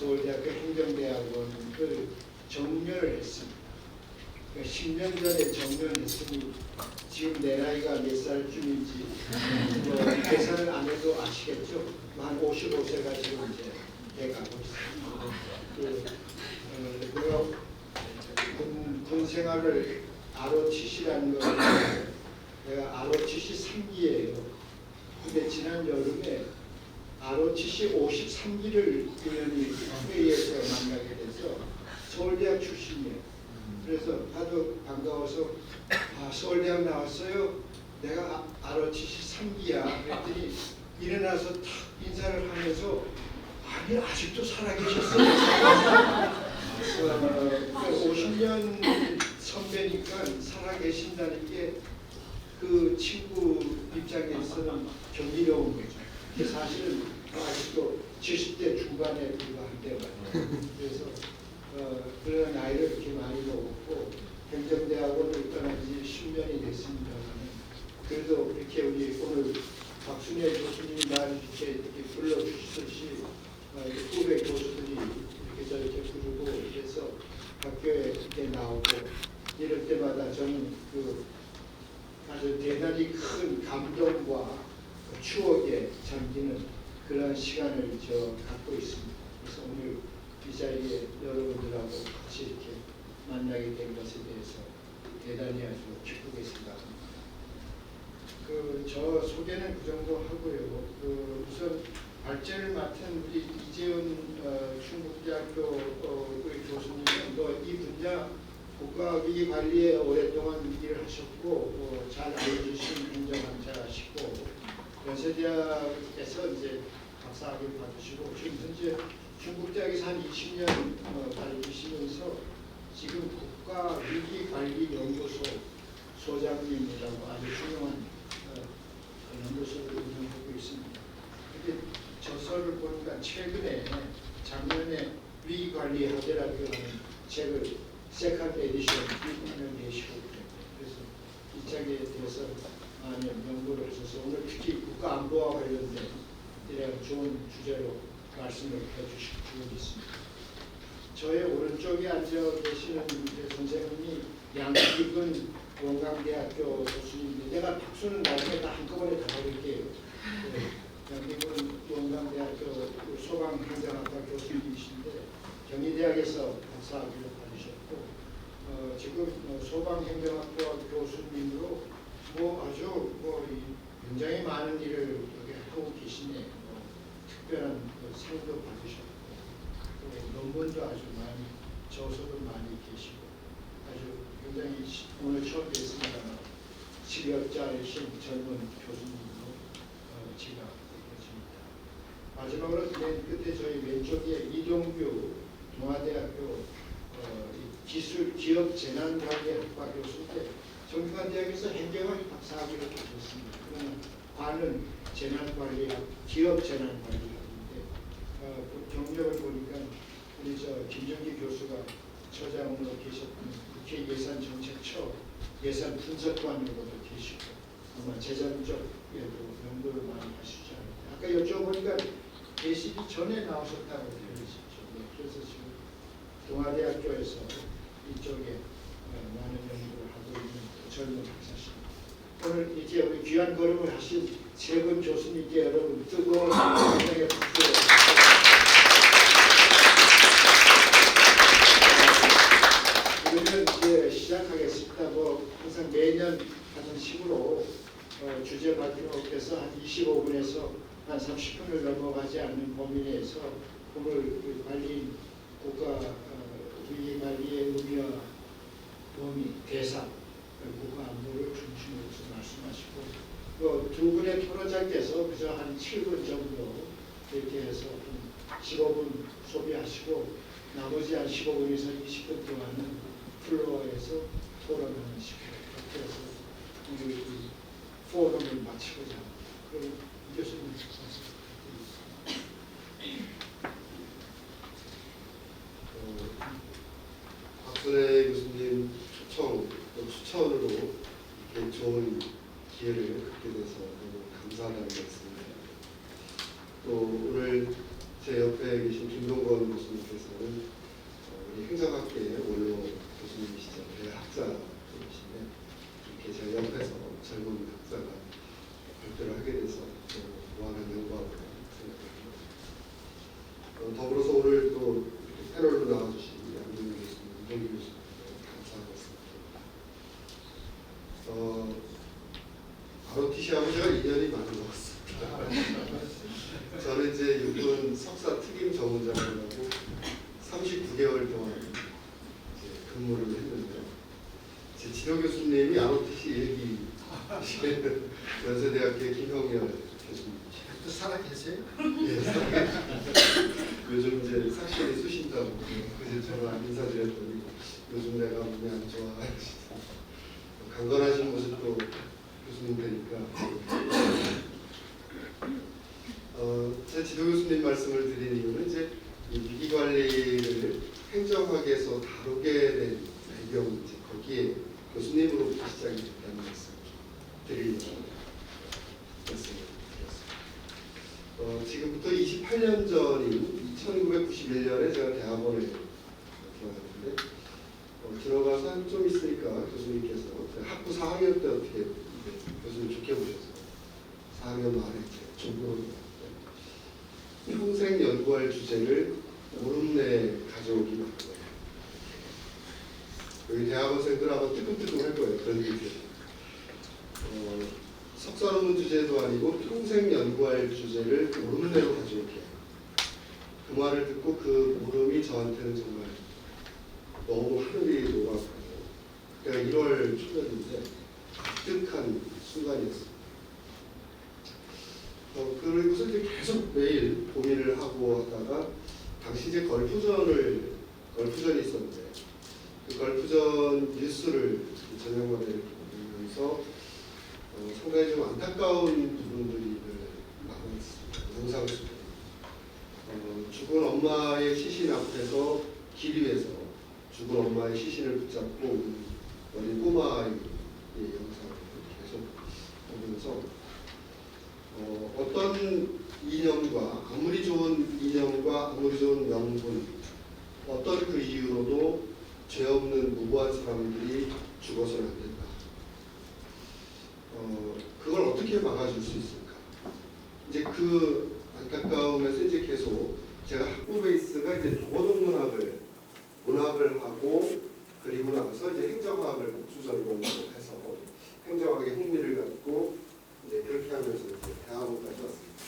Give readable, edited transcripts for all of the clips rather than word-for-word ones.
서울대학교 행정대학원을 정렬을 했습니다. 그러니까 10년 전에 정렬했으니 지금 내 나이가 몇 살쯤인지 계산을 안 해도 아시겠죠? 한 55세가 지금 이제 돼가고 있습니다. 내가 군 생활을 ROTC라는 거 내가 ROTC 3기예요. 근데 지난 여름에 ROTC 53기를 우연히 회의에서 만나게 돼서 서울대학 출신이에요. 그래서 하도 반가워서 서울대학 나왔어요. 내가 ROTC 3기야. 그랬더니 일어나서 탁 인사를 하면서 아니 아직도 살아계셨어요. 50년 선배니까 살아계신다는 게 그 친구 입장에서는 경이로운 거죠. 사실은 아직도 70대 중반에 불과한데 말이에요. 그래서 그런 나이를 이렇게 많이 먹었고 행정대학원을 떠난 지 10년이 됐습니다만 그래도 이렇게 우리 오늘 박순애 교수님이 날 이렇게 불러주시듯이 후배 교수들이 이렇게 저렇게 부르고 그래서 학교에 이렇게 나오고 이럴 때마다 저는 아주 대단히 큰 감동과 추억에 잠기는 그런 시간을 갖고 있습니다. 그래서 오늘 이 자리에 여러분들하고 같이 이렇게 만나게 된 것에 대해서 대단히 아주 기쁘게 생각합니다. 저 소개는 그 정도 하고요. 우선 발제를 맡은 우리 이재훈 충북대학교 우리 교수님은 이 분야 국가위기관리에 오랫동안 일을 하셨고 잘 알려주신 행정학자시고 연세대학에서 이제 박사학위를 받으시고 지금 현재 충북대학에서 한 20년 다니시면서 지금 국가위기관리연구소 소장님이라고 아주 훌륭한 연구소를 운영하고 있습니다. 근데 저서를 보니까 최근에 작년에 위기관리하대라고 하는 책을 세컨드 에디션 일본을 내시고 그래서 이 책에 대해서 많이 연구를 하셔서 오늘 특히 국가안보와 관련된 이런 좋은 주제로 말씀을 해주시고 있습니다. 저의 오른쪽에 앉아 계시는 선생님이 양기근 원광대학교 교수님인데 내가 박수는 나중에 다 한꺼번에 다 받을게요. 양기근 원광대학교 소방행정학과 교수님이신데 경희대학에서 박사학위를 받으셨고 지금 소방행정학과 교수님으로 아주 굉장히 많은 일을 하고 계시네요. 특별한 상도 받으셨고 논문도 아주 많이 저서도 많이 계시고 아주 굉장히 오늘 처음 뵀습니다만 실력자이신 젊은 교수님으로 제가 느껴집니다. 마지막으로 맨 끝에 저희 왼쪽에 이동규 동아대학교 기업재난관리학과 교수인데 정규관대학에서 행정학 박사학위를 받았습니다. 그러면 과는 재난관리학, 기업재난관리학인데 경력을 보니까 우리 김정기 교수가 처장으로 계셨던 국회 예산정책처 예산분석관으로도 계시고 아마 재정적에도 연구를 많이 하시지 않을까. 아까 여쭤보니까 계시기 전에 나오셨다고 되어 있었죠. 그래서 지금 동아대학교에서 이쪽에 많은 연구를 하고 있는 젊은 박사십니다. 오늘 이제 우리 귀한 걸음을 하신 세근 교수님께 여러분 뜨거운 환영의 박수. 그러면 이제 시작하겠습니다. 항상 매년 하는 식으로 주제 발표께서 한 25분에서 한 30분을 넘어가지 않는 범위 내에서 오늘 관리인 국가 위기관리의 의미와 범위, 대상, 국가 안보를 중심으로서 말씀하시고 두 분의 토론자께서 그저 한 7분 정도 이렇게 해서 15분 소비하시고 나머지 한 15분에서 20분 동안은 플로어에서 토론하는 식으로 그렇게 해서 우리 포럼을 마치고자 합니다. 그럼 이 교수님 박순애 교수님 추천으로 이렇게 좋은 기회를 갖게 돼서 너무 감사하다는 말씀입니다. 또 오늘 제 옆에 계신 김동건 교수님께서는 우리 행정학계의 원로 교수님이시죠. 대학자이신데 이렇게 제 옆에서 젊은 학자가 발표를 하게 돼서 무한한 영광으로 생각합니다. 더불어서 오늘 또 이렇게 패널로 나와주신 양동규 교수님, 이동규 교수님 감사한 말씀. ROTC하고 제가 인연이 많은 것 같습니다. 저는 이제 육군 석사 특임 전문장을 하고 39개월 동안 이제 근무를 했는데 제 지도 교수님이 ROTC 일기 연세대학교 김형렬 교수님이시죠. 또 살아 계세요? 예, 요즘 이제 삭신이 쑤신다고 그제 저랑 인사드렸더니 요즘 내가 몸이 안 좋아 강건하신 모습도 교수님 되니까 제 지도 교수님 말씀을 드린 이유는 이제 이 위기 관리를 행정학에서 다루게 된 배경 이제 거기에 교수님으로부터 시작이 됐다는 말씀 드리려고 말씀을 드렸습니다. 지금부터 28년 전인 1991년에 제가 대학원에 들어갔는데 들어가서 한 좀 있으니까 교수님께서 학부 4학년 때 어떻게 교수님 좋게 보셔서 4학년 말에 이제 종교로 들어갔는데 평생 연구할 주제를 오름 내에 가져오기 바란 거예요. 여기 대학원생들 아마 뜨끔뜨끔할 거예요. 그런 얘기. 석사 논문 주제도 아니고 평생 연구할 주제를 오름 내로 가져오게. 그 말을 듣고 그 오름이 저한테는 정말 너무 하늘이 녹았고 그때가 1월 초였는데 기특한 순간이었어요. 그리고서 이제 계속 매일 고민을 하고 하다가 당시 이제 걸프전이 있었는데 그 걸프전 뉴스를 저녁마다 이렇게 보면서 상당히 좀 안타까운 부분들이 많았습니다. 영상 속에 죽은 엄마의 시신 앞에서 길 위에서 죽은 엄마의 시신을 붙잡고 어린 꼬마의 영상을 계속 보면서 어떤 이념과 아무리 좋은 이념과 아무리 좋은 명분 어떤 그 이유로도 죄 없는 무고한 사람들이 죽어서는 안 된다. 그걸 어떻게 막아줄 수 있을까? 이제 그 안타까움에서 이제 계속 제가 학부 베이스가 이제 문학을 하고 그리고 나서 이제 행정학을 복수 전공으로 해서 행정학에 흥미를 갖고 이제 그렇게 하면서 이제 대학원까지 왔습니다.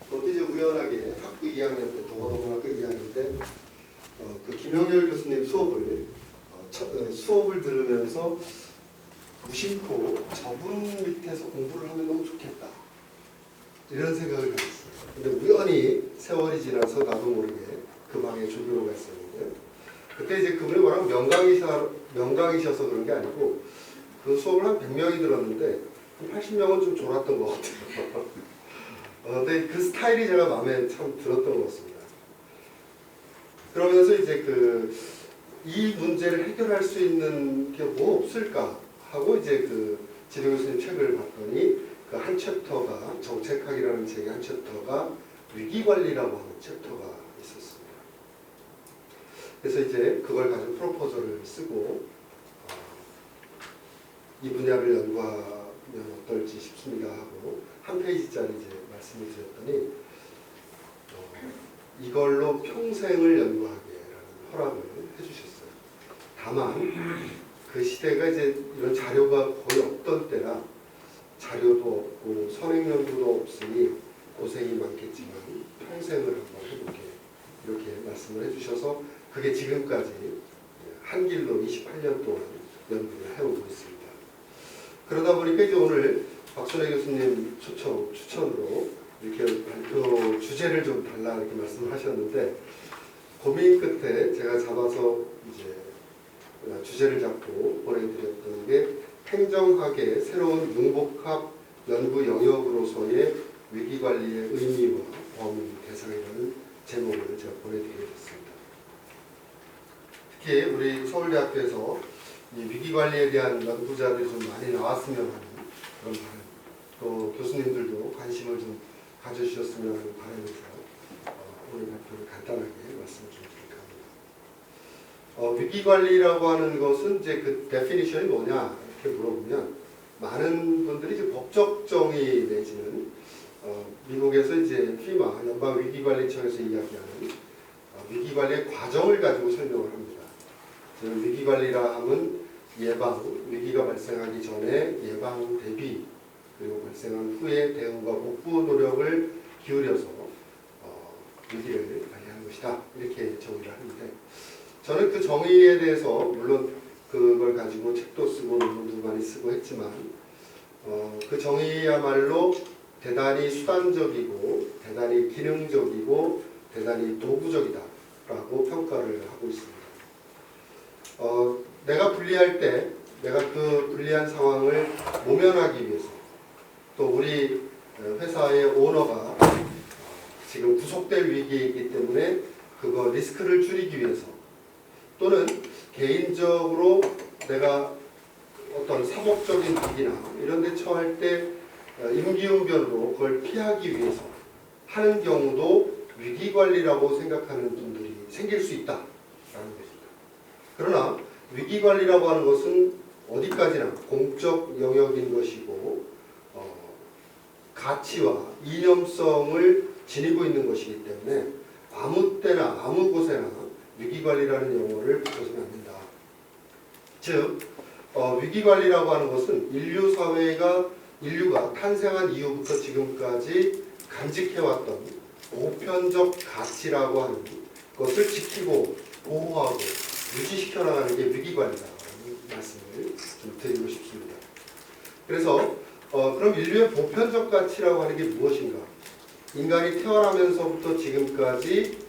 그때 이제 우연하게 학부 2학년 때 동아동학교 2학년 때 그 김형렬 교수님 수업을 들으면서 무심코 저분 밑에서 공부를 하면 너무 좋겠다 이런 생각을 가졌어요. 근데 우연히 세월이 지나서 나도 모르게 그 방에 조교로 갔었는데 그때 이제 그분이 워낙 명강이셔서 그런 게 아니고 그 수업을 한 100명이 들었는데 한 80명은 좀 졸았던 것 같아요. 근데 그 스타일이 제가 마음에 참 들었던 것 같습니다. 그러면서 이제 이 문제를 해결할 수 있는 게 뭐 없을까 하고 이제 그 지도 교수님 책을 봤더니 그 한 챕터가 정책학이라는 책의 한 챕터가 위기관리라고 하는 챕터가 있었습니다. 그래서 이제 그걸 가지고 프로포저를 쓰고 이 분야를 연구하면 어떨지 싶습니다 하고 한 페이지짜리 이제 말씀을 드렸더니 이걸로 평생을 연구하게라는 허락을 해주셨어요. 다만 그 시대가 이제 이런 자료가 거의 없던 때라 자료도 없고 선행 연구도 없으니 고생이 많겠지만 평생을 한번 해볼게 이렇게 말씀을 해주셔서 그게 지금까지 한 길로 28년 동안 연구를 해오고 있습니다. 그러다 보니까 이제 오늘 박순애 교수님 추천으로 이렇게 발표 주제를 좀 달라 이렇게 말씀을 하셨는데 고민 끝에 제가 잡아서 이제 주제를 잡고 보내드렸던 게 행정학의 새로운 융복합 연구 영역으로서의 위기관리의 의미와 범위 대상이라는 제목을 제가 보내드리게 됐습니다. 특히 우리 서울대학교에서 이 위기관리에 대한 연구자들이 좀 많이 나왔으면 하는 그런 바람, 또 교수님들도 관심을 좀 가져주셨으면 하는 바람에서 오늘 발표를 간단하게 말씀을 좀 드릴까 합니다. 위기관리라고 하는 것은 이제 그 데피니션이 뭐냐 이렇게 물어보면 많은 분들이 이제 법적 정의 내지는 미국에서 이제 FEMA 연방위기관리청에서 이야기하는 위기관리의 과정을 가지고 설명을 합니다. 저는 위기관리라 하면 예방, 위기가 발생하기 전에 예방 대비 그리고 발생한 후에 대응과 복구 노력을 기울여서 위기를 관리하는 것이다 이렇게 정의를 하는데 저는 그 정의에 대해서 물론 그걸 가지고 책도 쓰고 논문도 많이 쓰고 했지만 그 정의야말로 대단히 수단적이고 대단히 기능적이고 대단히 도구적이다라고 평가를 하고 있습니다. 내가 불리할 때 내가 그 불리한 상황을 모면하기 위해서 또 우리 회사의 오너가 지금 구속될 위기에 있기 때문에 그거 리스크를 줄이기 위해서 또는 개인적으로 내가 어떤 사법적인 위기나 이런 데 처할 때 임기응변으로 그걸 피하기 위해서 하는 경우도 위기관리라고 생각하는 분들이 생길 수 있다라는 것입니다. 그러나 위기관리라고 하는 것은 어디까지나 공적 영역인 것이고 가치와 이념성을 지니고 있는 것이기 때문에 아무 때나 아무 곳에나 위기관리라는 용어를 붙여서는 안 된다. 즉 위기관리라고 하는 것은 인류가 탄생한 이후부터 지금까지 간직해왔던 보편적 가치라고 하는 것을 지키고 보호하고 유지시켜 나가는 게 위기관리다라는 말씀을 좀 드리고 싶습니다. 그래서 그럼 인류의 보편적 가치라고 하는 게 무엇인가? 인간이 태어나면서부터 지금까지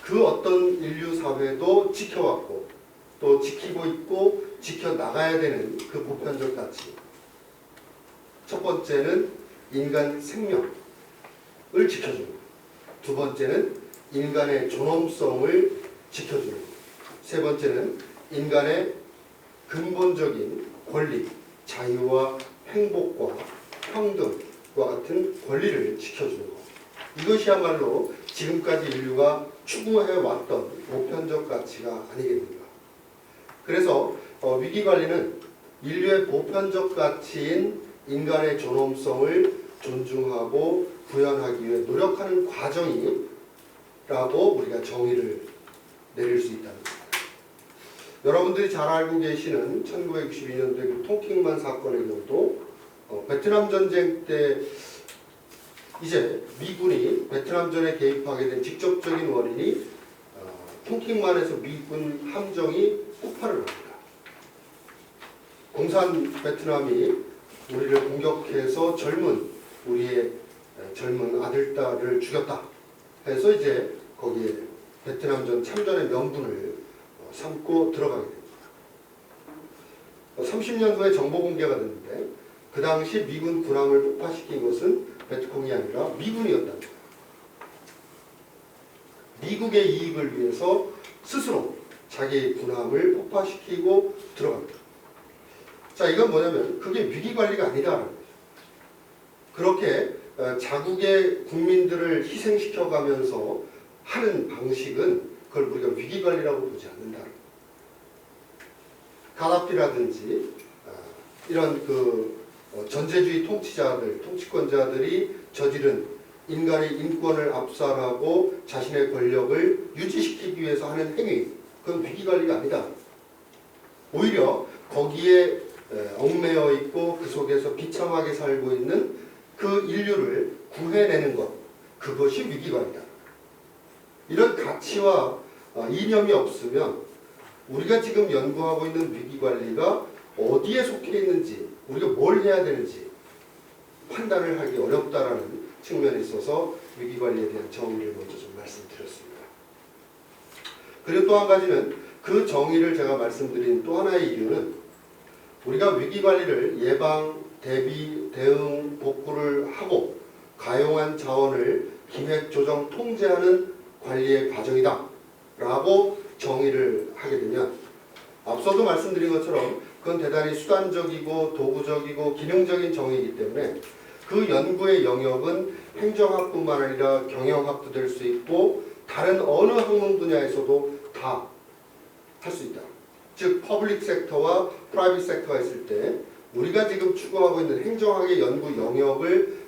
그 어떤 인류 사회도 지켜왔고 또 지키고 있고 지켜나가야 되는 그 보편적 가치. 첫 번째는 인간 생명을 지켜주는 것. 두 번째는 인간의 존엄성을 지켜주는 것. 세 번째는 인간의 근본적인 권리, 자유와 행복과 평등과 같은 권리를 지켜주는 것. 이것이야말로 지금까지 인류가 추구해왔던 보편적 가치가 아니겠는가. 그래서 위기관리는 인류의 보편적 가치인 인간의 존엄성을 존중하고 구현하기 위해 노력하는 과정이라고 우리가 정의를 내릴 수 있다는 겁니다. 여러분들이 잘 알고 계시는 1962년도의 그 통킹만 사건의 경우도 베트남 전쟁 때 이제 미군이 베트남전에 개입하게 된 직접적인 원인이 통킹만에서 미군 함정이 폭발을 합니다. 공산 베트남이 우리를 공격해서 우리의 젊은 아들, 딸을 죽였다 해서 이제 거기에 베트남전 참전의 명분을 삼고 들어가게 됩니다. 30년 후에 정보 공개가 됐는데 그 당시 미군 군함을 폭파시킨 것은 베트콩이 아니라 미군이었다는 거예요. 미국의 이익을 위해서 스스로 자기 군함을 폭파시키고 들어갑니다. 자, 이건 뭐냐면 그게 위기관리가 아니다라는 거죠. 그렇게 자국의 국민들을 희생시켜가면서 하는 방식은 그걸 우리가 위기관리라고 보지 않는다. 가다피라든지 이런 전제주의 통치권자들이 저지른 인간의 인권을 압살하고 자신의 권력을 유지시키기 위해서 하는 행위, 그건 위기관리가 아니다. 오히려 거기에 얽매여 있고 그 속에서 비참하게 살고 있는 그 인류를 구해내는 것, 그것이 위기관리다. 이런 가치와 이념이 없으면 우리가 지금 연구하고 있는 위기관리가 어디에 속해 있는지, 우리가 뭘 해야 되는지 판단을 하기 어렵다라는 측면에 있어서 위기관리에 대한 정의를 먼저 좀 말씀드렸습니다. 그리고 또 한 가지는 그 정의를 제가 말씀드린 또 하나의 이유는 우리가 위기관리를 예방, 대비, 대응, 복구를 하고 가용한 자원을 기획, 조정, 통제하는 관리의 과정이다 라고 정의를 하게 되면 앞서도 말씀드린 것처럼 그건 대단히 수단적이고 도구적이고 기능적인 정의이기 때문에 그 연구의 영역은 행정학뿐만 아니라 경영학도 될 수 있고 다른 어느 학문 분야에서도 다 할 수 있다. 즉 퍼블릭 섹터와 프라이빗 섹터가 있을 때 우리가 지금 추구하고 있는 행정학의 연구 영역을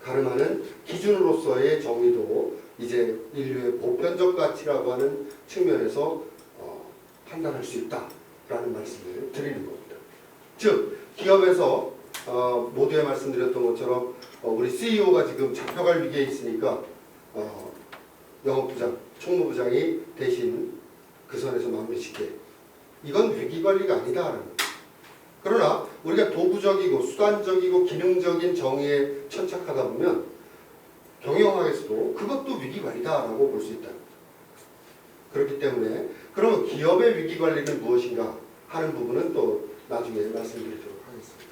가름하는 기준으로서의 정의도 이제 인류의 보편적 가치라고 하는 측면에서 판단할 수 있다라는 말씀을 드리는 겁니다. 즉 기업에서 모두에 말씀드렸던 것처럼 우리 CEO가 지금 잡혀갈 위기에 있으니까 영업부장, 총무부장이 대신 그 선에서 마무리 짓게. 이건 위기관리가 아니다라는 거예요. 그러나 우리가 도구적이고 수단적이고 기능적인 정의에 천착하다 보면 경영학에서도 그것도 위기관리다라고 볼 수 있다. 그렇기 때문에 그러면 기업의 위기관리는 무엇인가 하는 부분은 또 나중에 말씀드리도록 하겠습니다.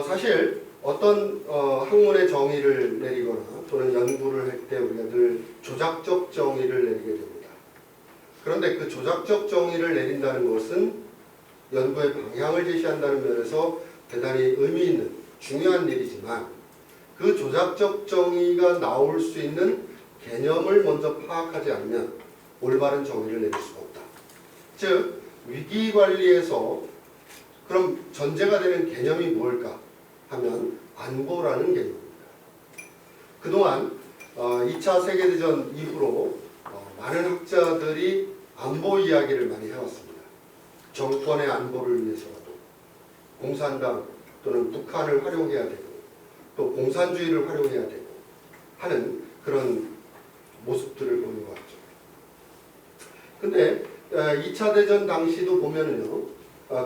사실 어떤 학문의 정의를 내리거나 또는 연구를 할 때 우리가 늘 조작적 정의를 내리게 됩니다. 그런데 그 조작적 정의를 내린다는 것은 연구의 방향을 제시한다는 면에서 대단히 의미 있는 중요한 일이지만 그 조작적 정의가 나올 수 있는 개념을 먼저 파악하지 않으면 올바른 정의를 내릴 수가 없다. 즉 위기관리에서 그럼 전제가 되는 개념이 무엇일까 하면 안보라는 개념입니다. 그동안 2차 세계대전 이후로 많은 학자들이 안보 이야기를 많이 해왔습니다. 정권의 안보를 위해서라도 공산당 또는 북한을 활용해야 되고 또 공산주의를 활용해야 되고 하는 그런 모습들을 보는 것 같죠. 근데 2차 대전 당시도 보면은요,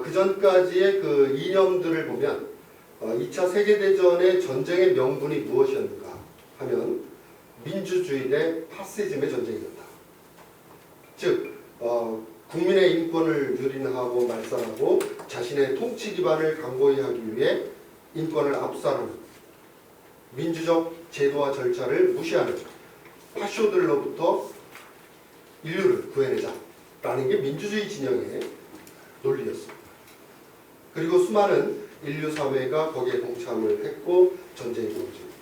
그 전까지의 그 이념들을 보면 2차 세계대전의 전쟁의 명분이 무엇이었는가 하면 민주주의 대 파시즘의 전쟁이었다. 즉 국민의 인권을 유린하고 말살하고 자신의 통치 기반을 강고히 하기 위해 인권을 압살하는 민주적 제도와 절차를 무시하는 파쇼들로부터 인류를 구해내자라는 게 민주주의 진영의 논리였습니다. 그리고 수많은 인류 사회가 거기에 동참을 했고 전쟁이 벌어집니다.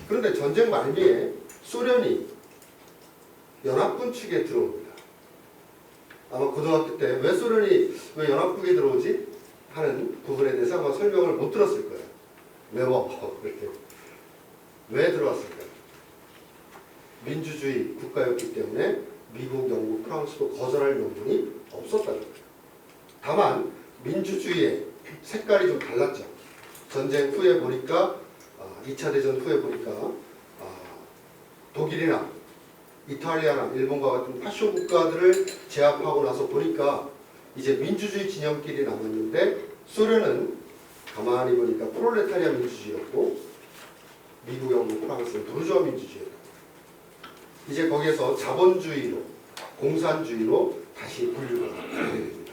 그런데 전쟁 말미에 소련이 연합군 측에 들어옵니다. 아마 고등학교 때 왜 소련이 왜 연합국에 들어오지? 하는 부분에 대해서 아마 설명을 못 들었을 거예요. 이렇게. 왜 들어왔을까? 민주주의 국가였기 때문에 미국, 영국, 프랑스도 거절할 명분이 없었다는 거예요. 다만 민주주의의 색깔이 좀 달랐죠. 전쟁 후에 보니까 2차 대전 후에 보니까 독일이나 이탈리아나 일본과 같은 파쇼 국가들을 제압하고 나서 보니까 이제 민주주의 진영끼리 남았는데 소련은 가만히 보니까 프롤레타리아 민주주의였고 미국, 영국, 프랑스는 부르주아 민주주의였다. 이제 거기에서 자본주의로 공산주의로 다시 분류가 됩니다.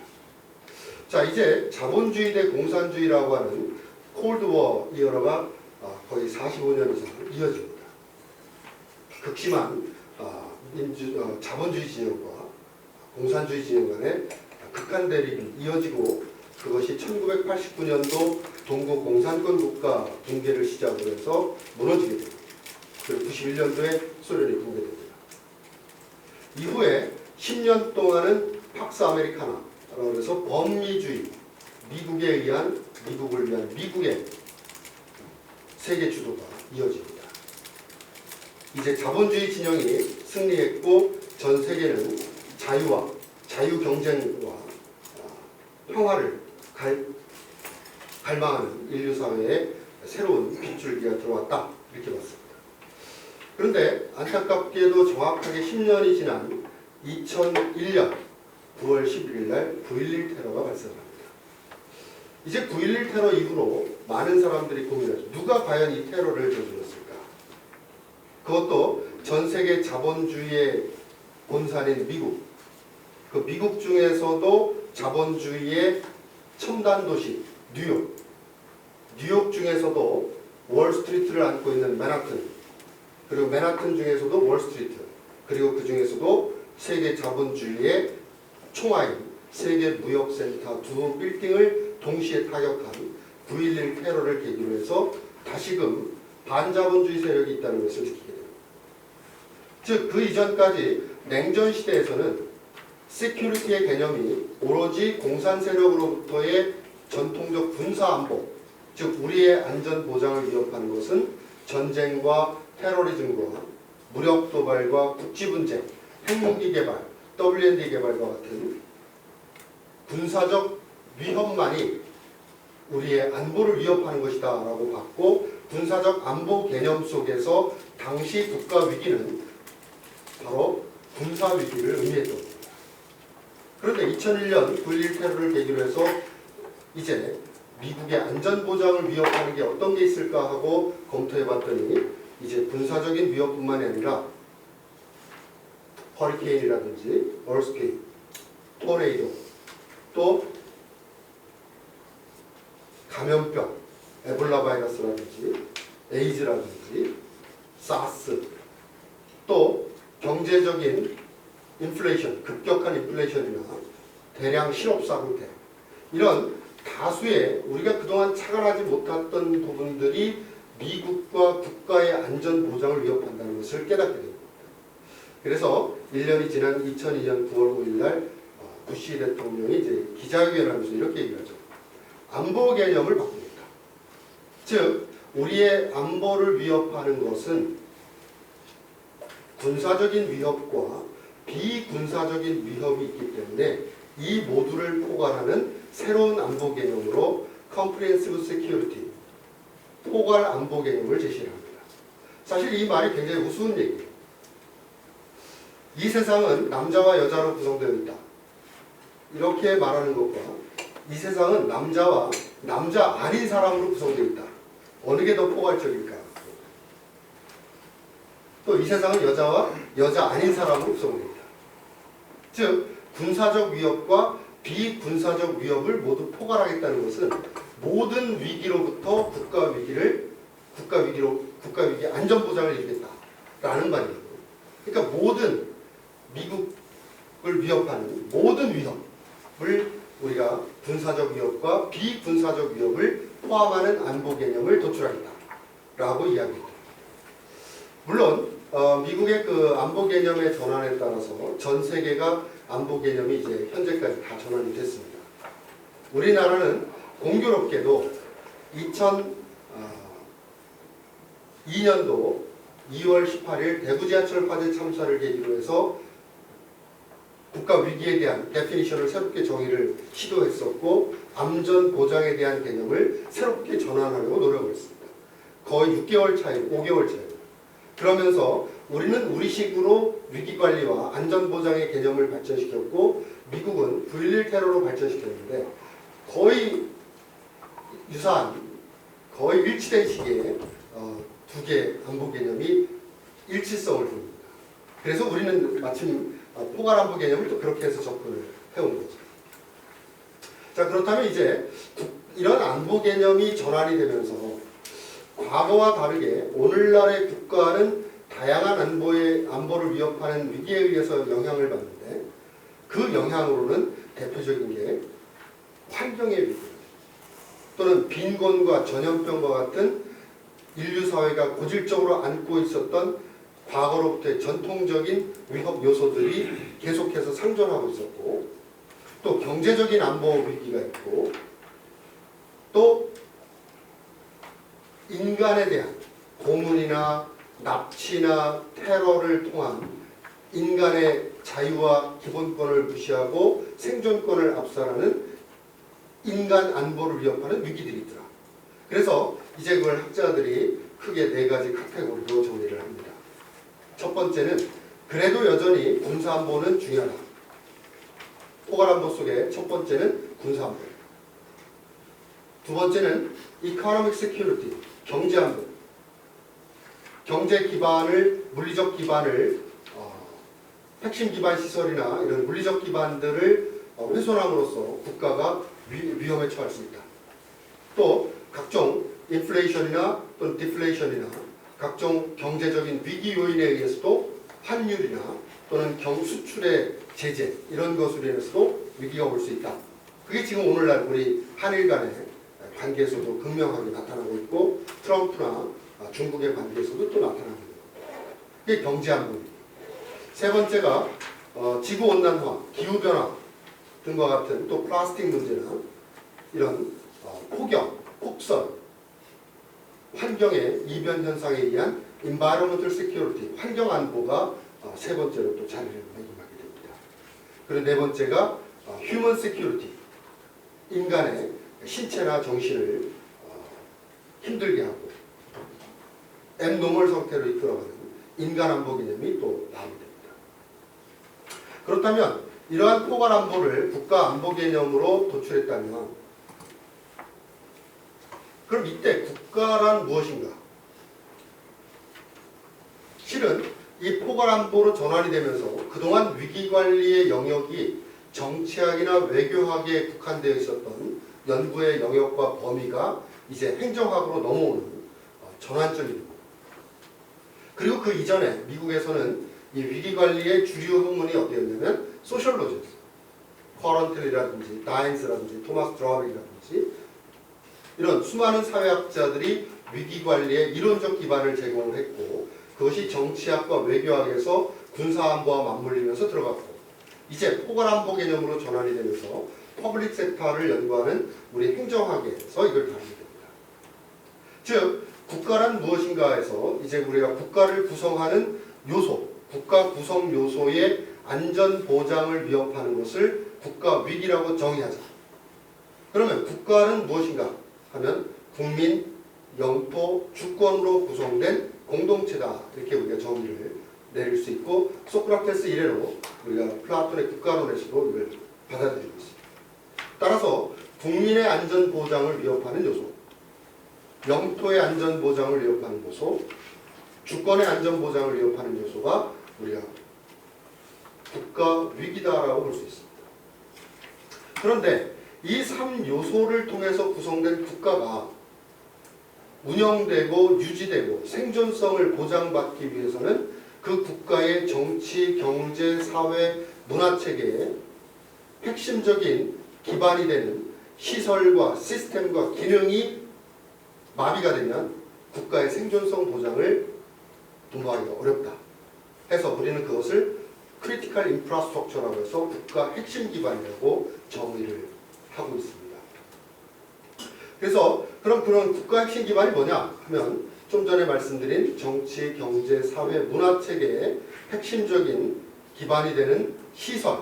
자, 이제 자본주의 대 공산주의라고 하는 콜드워 이어가 거의 45년 이상 이어집니다. 극심한 자본주의 진영과 공산주의 진영 간의 극한 대립이 이어지고 그것이 1989년도 동구 공산권 국가 붕괴를 시작으로 해서 무너지게 됩니다. 그리고 91년도에 소련이 붕괴됩니다. 이후에 10년 동안은 팍스 아메리카나라고 해서 범미주의, 미국을 위한 미국의 세계 주도가 이어집니다. 이제 자본주의 진영이 승리했고 전 세계는 자유와 자유 경쟁과 평화를 갈망하는 인류 사회에 새로운 빗줄기가 들어왔다 이렇게 봤습니다. 그런데 안타깝게도 정확하게 10년이 지난 2001년 9월 11일 날 9.11 테러가 발생합니다. 이제 9.11 테러 이후로 많은 사람들이 고민하죠. 누가 과연 이 테러를 저질렀을까? 그것도 전 세계 자본주의의 본산인 미국. 그 미국 중에서도 자본주의의 첨단 도시 뉴욕. 뉴욕 중에서도 월스트리트를 안고 있는 맨하튼. 그리고 맨하튼 중에서도 월스트리트. 그리고 그 중에서도 세계 자본주의의 총아인 세계 무역센터 두 빌딩을 동시에 타격한 9.11 테러를 계기로 해서 다시금 반자본주의 세력이 있다는 것을 느끼게 됩니다. 즉 그 이전까지 냉전 시대에서는 시큐리티의 개념이 오로지 공산 세력으로부터의 전통적 군사 안보, 즉 우리의 안전 보장을 위협하는 것은 전쟁과 테러리즘과 무력 도발과 국지 분쟁, 핵무기 개발, WND 개발과 같은 군사적 위협만이 우리의 안보를 위협하는 것이다 라고 봤고, 군사적 안보 개념 속에서 당시 국가 위기는 바로 군사 위기를 의미했던 겁니다. 그런데 2001년 9.11 테러를 계기로 해서 이제 미국의 안전보장을 위협하는 게 어떤 게 있을까 하고 검토해봤더니 이제 군사적인 위협뿐만이 아니라 허리케인이라든지 얼스케인, 토네이도, 또 감염병, 에볼라 바이러스라든지 에이즈라든지 사스, 또 경제적인 인플레이션, 급격한 인플레이션이나 대량 실업 사고대, 이런 다수의 우리가 그동안 착안하지 못했던 부분들이 미국과 국가의 안전 보장을 위협한다는 것을 깨닫게 됩니다. 그래서 1년이 지난 2002년 9월 5일 날 부시 대통령이 이제 기자회견하면서 이렇게 얘기를 하죠. 안보 개념을 바꿉니다. 즉 우리의 안보를 위협하는 것은 군사적인 위협과 비군사적인 위협이 있기 때문에 이 모두를 포괄하는 새로운 안보 개념으로 Comprehensive Security, 포괄 안보 개념을 제시를 합니다. 사실 이 말이 굉장히 우스운 얘기예요. 이 세상은 남자와 여자로 구성되어 있다, 이렇게 말하는 것과 이 세상은 남자와 남자 아닌 사람으로 구성되어 있다, 어느 게 더 포괄적일까? 또 이 세상은 여자와 여자 아닌 사람으로 구성되어 있다. 즉 군사적 위협과 비군사적 위협을 모두 포괄하겠다는 것은 모든 위기로부터 국가 위기 안전 보장을 이루겠다라는 말이에요. 그러니까 모든 미국을 위협하는 모든 위협을 우리가 군사적 위협과 비군사적 위협을 포함하는 안보 개념을 도출하겠다라고 이야기합니다. 물론 미국의 그 안보 개념의 전환에 따라서 전 세계가 안보 개념이 이제 현재까지 다 전환이 됐습니다. 우리나라는 공교롭게도 2002년도 2월 18일 대구 지하철 화재 참사를 계기로 해서 국가 위기에 대한 데피니션을 새롭게 정의를 시도했었고, 안전 보장에 대한 개념을 새롭게 전환하려고 노력을 했습니다. 거의 6개월 차이, 5개월 차이. 그러면서 우리는 우리식으로 위기관리와 안전보장의 개념을 발전시켰고, 미국은 9.11 테러로 발전시켰는데 거의 유사한, 거의 일치된 시기에 두 개의 안보 개념이 일치성을 보입니다. 그래서 우리는 마침 포괄 안보 개념을 또 그렇게 해서 접근을 해온 거죠. 자, 그렇다면 이제 이런 안보 개념이 전환이 되면서 과거와 다르게 오늘날의 국가는 다양한 안보를 위협하는 위기에 의해서 영향을 받는데, 그 영향으로는 대표적인 게 환경의 위기 또는 빈곤과 전염병과 같은 인류 사회가 고질적으로 안고 있었던 과거로부터의 전통적인 위협 요소들이 계속해서 상존하고 있었고, 또 경제적인 안보 위기가 있고, 또 인간에 대한 고문이나 납치나 테러를 통한 인간의 자유와 기본권을 무시하고 생존권을 압살하는 인간 안보를 위협하는 위기들이 있더라. 그래서 이제 그걸 학자들이 크게 4가지 카테고리로 정리를 합니다. 첫 번째는 그래도 여전히 군사안보는 중요하다. 포괄안보 속에 첫 번째는 군사안보. 두 번째는 Economic Security, 경제안보. 경제 기반을, 물리적 기반을, 핵심 기반 시설이나 이런 물리적 기반들을 훼손함으로써 국가가 위험에 처할 수 있다. 또 각종 인플레이션이나 또는 디플레이션이나 각종 경제적인 위기 요인에 의해서도 환율이나 또는 수출의 제재 이런 것으로 인해서도 위기가 올 수 있다. 그게 지금 오늘날 우리 한일 간의 관계에서도 극명하게 나타나고 있고, 트럼프나 중국의 관계에서도 또 나타나고 있는 거예요. 그게 경제안보입니다. 세 번째가 지구온난화, 기후변화 등과 같은 또 플라스틱 문제나 이런 폭염, 폭설, 환경의 이변 현상에 의한 environmental security, 환경 안보가 세 번째로 또 자리를 매김하게 됩니다. 그리고 네 번째가 human security, 인간의 신체나 정신을 힘들게 하고 abnormal 상태로 이끌어가는 인간 안보 개념이 또 나오게 됩니다. 그렇다면 이러한 포괄 안보를 국가 안보 개념으로 도출했다면 그럼 이때 국가란 무엇인가? 실은 이 포괄 안보로 전환이 되면서 그동안 위기관리의 영역이 정치학이나 외교학에 국한되어 있었던 연구의 영역과 범위가 이제 행정학으로 넘어오는 전환점입니다. 그리고 그 이전에 미국에서는 이 위기관리의 주류 학문이 어디였냐면 소셜로지였어요. 커런틀이라든지 다인스라든지 토마스 드라빅이라든지 이런 수많은 사회학자들이 위기관리에 이론적 기반을 제공을 했고 그것이 정치학과 외교학에서 군사안보와 맞물리면서 들어갔고 이제 포괄안보 개념으로 전환이 되면서 퍼블릭 섹터를 연구하는 우리 행정학에서 이걸 다루게 됩니다. 즉 국가란 무엇인가에서 이제 우리가 국가를 구성하는 요소, 국가 구성 요소의 안전 보장을 위협하는 것을 국가 위기라고 정의하자. 그러면 국가는 무엇인가 하면 국민, 영토, 주권으로 구성된 공동체다. 이렇게 우리가 정의를 내릴 수 있고 소크라테스 이래로 우리가 플라톤의 국가론에서도 이걸 받아들이고 있습니다. 따라서 국민의 안전 보장을 위협하는 요소, 영토의 안전 보장을 위협하는 요소, 주권의 안전 보장을 위협하는 요소가 우리가 국가 위기다라고 볼 수 있습니다. 그런데 이 3요소를 통해서 구성된 국가가 운영되고 유지되고 생존성을 보장받기 위해서는 그 국가의 정치, 경제, 사회, 문화체계의 핵심적인 기반이 되는 시설과 시스템과 기능이 마비가 되면 국가의 생존성 보장을 도모하기가 어렵다. 해서 우리는 그것을 크리티컬 인프라스트럭처라고 해서 국가 핵심 기반이라고 정의를 하고 있습니다. 그래서 그럼 그런 국가 핵심 기반이 뭐냐 하면 좀 전에 말씀드린 정치, 경제, 사회, 문화체계의 핵심적인 기반이 되는 시설,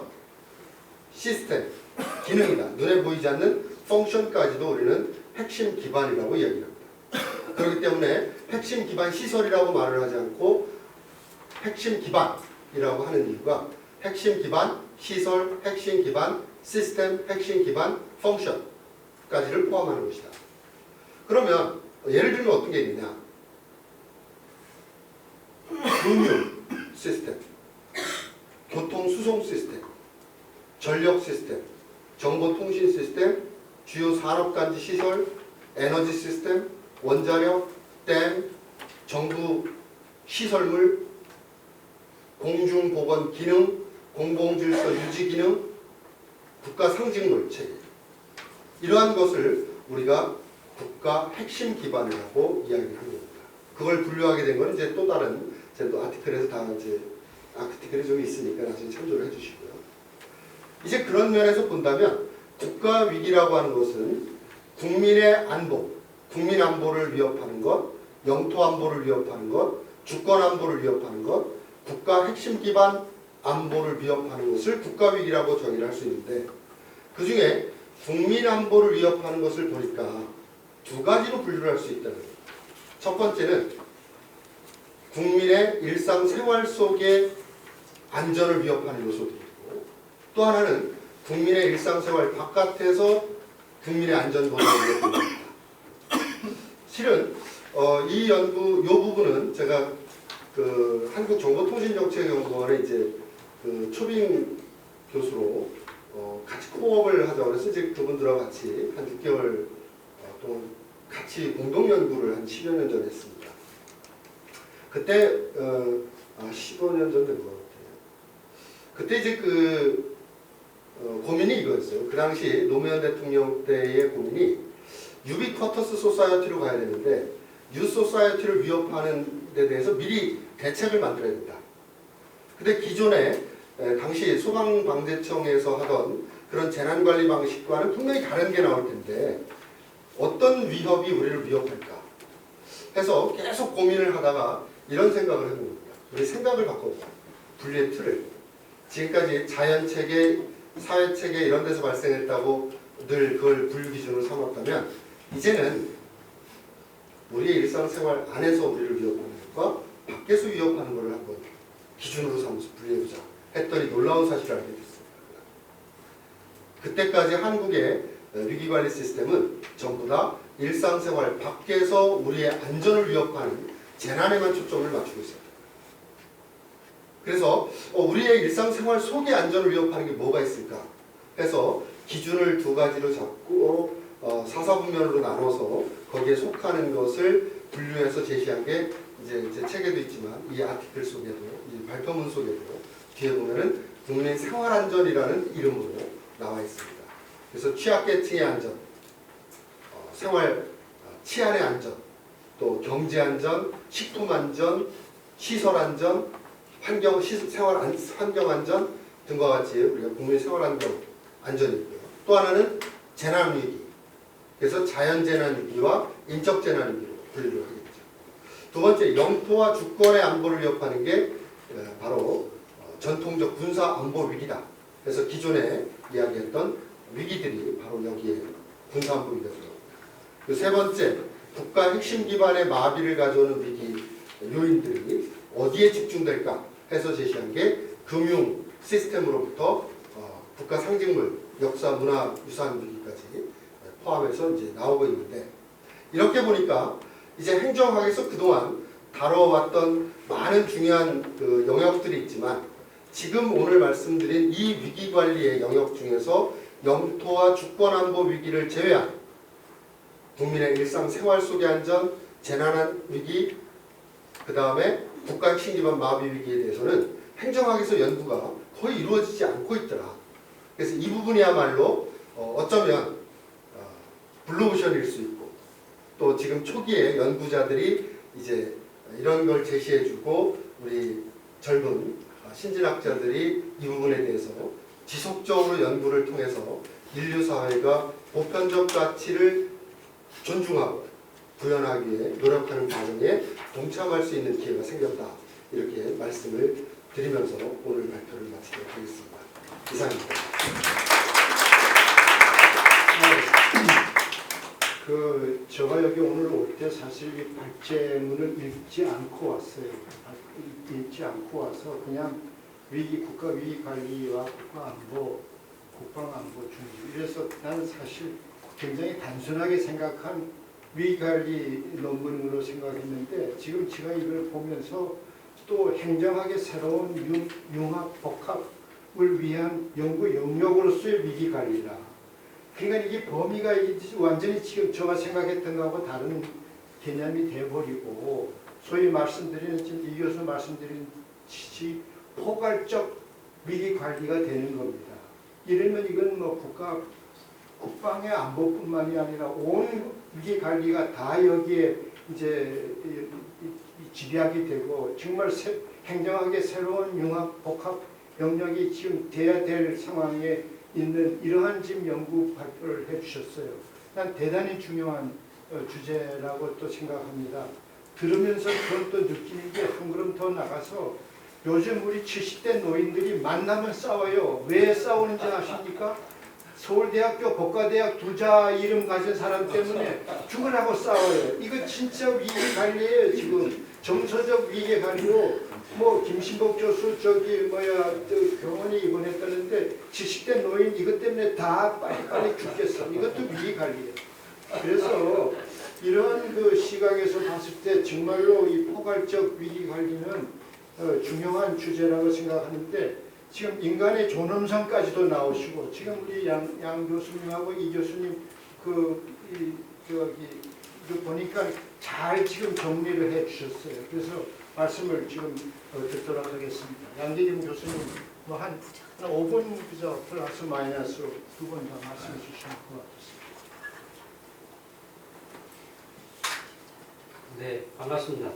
시스템, 기능이다. 눈에 보이지 않는 펑션까지도 우리는 핵심 기반이라고 이야기합니다. 그렇기 때문에 핵심 기반 시설이라고 말을 하지 않고 핵심 기반이라고 하는 이유가 핵심 기반 시설, 핵심 기반 시스템, 핵심 기반 펑션까지를 포함하는 것이다. 그러면 예를 들면 어떤 게 있느냐? 금융 시스템, 교통 수송 시스템, 전력 시스템, 정보통신 시스템, 주요 산업단지 시설, 에너지 시스템, 원자력, 댐, 정부 시설물, 공중보건 기능, 공공질서 유지 기능, 국가 상징물 체계. 이러한 것을 우리가 국가 핵심 기반이라고 이야기를 합니다. 그걸 분류하게 된 건 이제 또 다른 제 또 아티클에서 다 이제 아티클이 좀 있으니까 나중에 참조를 해주시고요. 이제 그런 면에서 본다면 국가 위기라고 하는 것은 국민의 안보, 국민 안보를 위협하는 것, 영토 안보를 위협하는 것, 주권 안보를 위협하는 것, 국가 핵심 기반 안보를 위협하는 것을 국가 위기라고 정의를 할 수 있는데 그 중에 국민 안보를 위협하는 것을 보니까 두 가지로 분류를 할 수 있다는 거예요. 첫 번째는 국민의 일상생활 속의 안전을 위협하는 요소들이 있고 또 하나는 국민의 일상생활 바깥에서 국민의 안전보장을 위협하는 겁니다. 실은 이 연구 이 부분은 제가 그 한국정보통신정책연구원에 이제 그 초빙 교수로 같이 코업을 하자고 해서 이제 그분들하고 같이 한 6개월 동안 같이 공동 연구를 한 10여 년 전에 했습니다. 그때 15년 전 된 것 같아요. 그때 이제 그 고민이 이거였어요. 그 당시 노무현 대통령 때의 고민이 유비쿼터스 소사이어티로 가야 되는데 유소사이어티를 위협하는 데 대해서 미리 대책을 만들어야 된다. 근데 기존에 당시 소방방재청에서 하던 그런 재난관리 방식과는 분명히 다른 게 나올 텐데 어떤 위협이 우리를 위협할까 해서 계속 고민을 하다가 이런 생각을 해본 겁니다. 우리 생각을 바꿔보자. 분리의 틀을. 지금까지 자연체계, 사회체계 이런 데서 발생했다고 늘 그걸 분류기준으로 삼았다면 이제는 우리의 일상생활 안에서 우리를 위협하는 것과 밖에서 위협하는 것을 한번 기준으로 삼아서 분리해보자 했더니 놀라운 사실을 알게 됐습니다. 그때까지 한국의 위기관리 시스템은 전부 다 일상생활 밖에서 우리의 안전을 위협하는 재난에만 초점을 맞추고 있습니다. 그래서 우리의 일상생활 속의 안전을 위협하는 게 뭐가 있을까 해서 기준을 두 가지로 잡고 사사분면으로 나눠서 거기에 속하는 것을 분류해서 제시한 게 이제 제 책에도 있지만 이 아티클 속에도 이 발표문 속에도 뒤에 보면은 국민 생활안전이라는 이름으로 나와 있습니다. 그래서 취약계층의 안전, 생활 치안의 안전, 또 경제안전, 식품안전, 시설안전, 환경안전 등과 같이 우리가 국민 생활안전이 있고요. 또 하나는 재난위기, 그래서 자연재난위기와 인적재난위기로 분류를 하겠죠. 두 번째, 영토와 주권의 안보를 위협하는 게 바로 전통적 군사안보위기다. 그래서 기존에 이야기했던 위기들이 바로 여기에 군사안보위기가 들어갑니다. 세 번째, 국가 핵심 기반의 마비를 가져오는 위기 요인들이 어디에 집중될까 해서 제시한 게 금융 시스템으로부터 국가 상징물, 역사, 문화, 유산 위기까지 포함해서 이제 나오고 있는데 이렇게 보니까 이제 행정학에서 그동안 다뤄왔던 많은 중요한 그 영역들이 있지만 지금 오늘 말씀드린 이 위기 관리의 영역 중에서 영토와 주권안보 위기를 제외한 국민의 일상 생활 속의 안전, 재난 위기, 그 다음에 국가 핵심 기반 마비 위기에 대해서는 행정학에서 연구가 거의 이루어지지 않고 있더라. 그래서 이 부분이야말로 어쩌면 블루오션일 수 있고 또 지금 초기에 연구자들이 이제 이런 걸 제시해주고 우리 젊은 신진학자들이 이 부분에 대해서 지속적으로 연구를 통해서 인류 사회가 보편적 가치를 존중하고 구현하기 위해 노력하는 과정에 동참할 수 있는 기회가 생겼다. 이렇게 말씀을 드리면서 오늘 발표를 마치도록 하겠습니다. 이상입니다. 제가 여기 오늘 올 때 사실 이 발제문을 읽지 않고 왔어요. 읽지 않고 와서 그냥 국가 위기 관리와 국방안보 중지. 그래서 나는 사실 굉장히 단순하게 생각한 위기 관리 논문으로 생각했는데 지금 제가 이걸 보면서 또 행정학의 새로운 융합 복합을 위한 연구 영역으로서의 위기 관리라. 그러니까 이게 범위가 완전히 지금 제가 생각했던 거하고 다른 개념이 돼버리고 소위 말씀드리는 지금 이 교수 말씀드린 포괄적 위기 관리가 되는 겁니다. 이러면 이건 뭐 국방의 안보뿐만이 아니라 온 위기 관리가 다 여기에 이제 집약이 되고 정말 행정학의 새로운 융합 복합 영역이 지금 돼야 될 상황에 있는 이러한 지금 연구 발표를 해주셨어요. 난 대단히 중요한 주제라고 또 생각합니다. 들으면서 그걸 또 느끼는 게 한 걸음 더 나가서 요즘 우리 70대 노인들이 만나면 싸워요. 왜 싸우는지 아십니까? 서울대학교 법과대학 두자 이름 가진 사람 때문에 죽으라고 싸워요. 이거 진짜 위기 관리예요. 지금 정서적 위기 관리로 뭐 김신복 교수 병원에 입원했다는데 70대 노인 이것 때문에 다 빨리 죽겠어. 이것도 위기 관리예요. 그래서 이런 그 시각에서 봤을 때 정말로 이 포괄적 위기 관리는 중요한 주제라고 생각하는데 지금 인간의 존엄성까지도 나오시고 지금 우리 양 교수님하고 이 교수님 보니까 잘 지금 정리를 해주셨어요. 그래서 말씀을 지금 듣도록 하겠습니다. 양기림 교수님 뭐 한 5분 그저 플러스 마이너스로 2번 더 말씀해 주시면 고맙겠습니다. 네, 반갑습니다.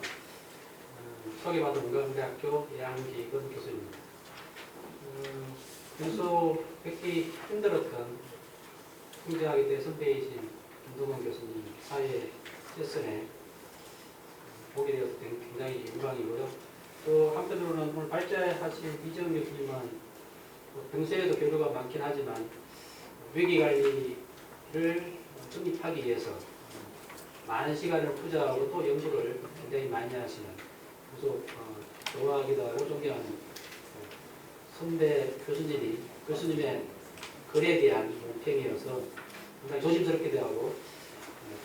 소개받은 문광대학교 양기근 교수입니다. 평소 굉장히 힘들었던 통제학에 선배이신 김동원 교수님 사회 세션에 보게 되어서 굉장히 영광이고요. 또 한편으로는 오늘 발제하신 이재훈 교수님은 평소에도 교류가 많긴 하지만 위기관리를 정립하기 위해서 많은 시간을 투자하고 또 연구를 굉장히 많이 하시는 그래서 좋아하기도 하고 존경하는 선배 교수님의 글에 대한 평이어서 굉장히 조심스럽기도 하고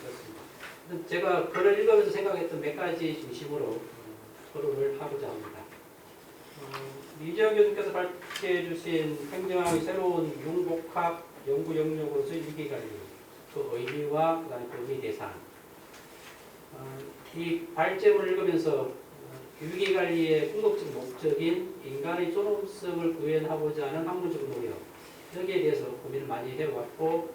그렇습니다. 제가 글을 읽으면서 생각했던 몇 가지 중심으로 토론을 하고자 합니다. 이재영 교수께서 발표해 주신 행정학의 새로운 융복합 연구 영역으로서의 위기관리, 그 의미와 그다음에 그 의미 대상. 이 발제문을 읽으면서 위기관리의 궁극적 목적인 인간의 존엄성을 구현하고자 하는 학문적 노력 여기에 대해서 고민을 많이 해왔고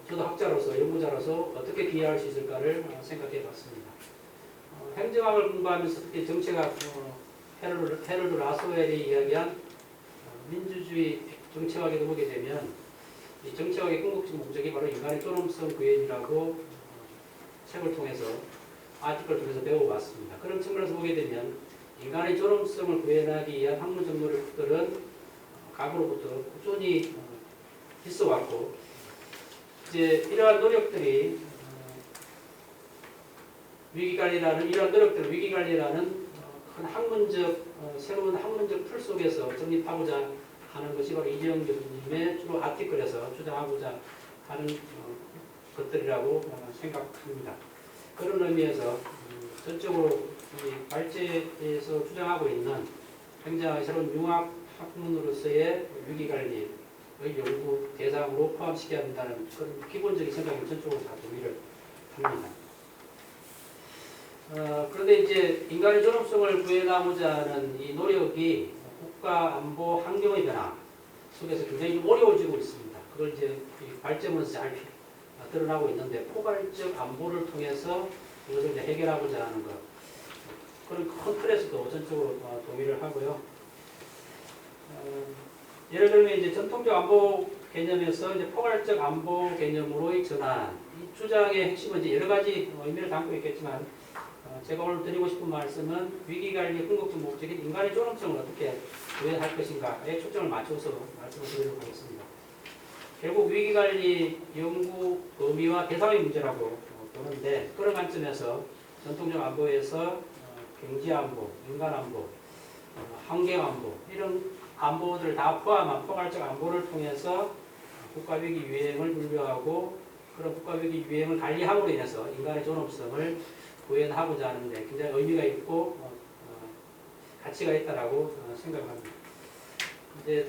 저도 학자로서 연구자로서 어떻게 기여할 수 있을까를 생각해 봤습니다. 행정학을 공부하면서 특히 정책학 헤럴드 라스웰이 이야기한 민주주의 정책학에 보게 되면 이 정책학의 궁극적 목적이 바로 인간의 존엄성 구현이라고 책을 통해서 아티클을 통해서 배워왔습니다. 그런 측면에서 보게 되면 인간의 존엄성을 구현하기 위한 학문적 노력들은 과거로부터 꾸준히 있어왔고 이제 이러한 노력들이 이러한 노력들을 위기관리라는 큰 학문적 새로운 학문적 틀 속에서 정립하고자 하는 것이 바로 이재영 교수님의 주로 아티클에서 주장하고자 하는 것들이라고 생각합니다. 그런 의미에서 전적으로 이 발제에서 주장하고 있는 굉장히 새로운 융합 학문으로서의 위기관리의 연구 대상으로 포함시켜야 한다는 그런 기본적인 생각을 전적으로 다 동의를 합니다. 그런데 이제 인간의 존엄성을 구해나가고자 하는 이 노력이 국가 안보 환경의 변화 속에서 굉장히 좀 어려워지고 있습니다. 그걸 이제 발제문에서 잘 드러나고 있는데 포괄적 안보를 통해서 이것을 이제 해결하고자 하는 것 그런 큰 틀에서도 전적으로 동의를 하고요. 예를 들면 이제 전통적 안보 개념에서 이제 포괄적 안보 개념으로의 전환 이 주장의 핵심은 이제 여러 가지 의미를 담고 있겠지만 제가 오늘 드리고 싶은 말씀은 위기관리의 궁극적 목적인 인간의 존엄성을 어떻게 구현할 것인가에 초점을 맞춰서 말씀을 드리도록 하겠습니다. 결국 위기관리 연구 의미와 대상의 문제라고 보는데 그런 관점에서 전통적 안보에서 경제안보, 인간안보, 환경안보 이런 안보들을 다 포함한 포괄적 안보를 통해서 국가위기 유행을 분류하고 그런 국가위기 유행을 관리함으로 인해서 인간의 존엄성을 구현하고자 하는데 굉장히 의미가 있고 가치가 있다라고 생각합니다. 근데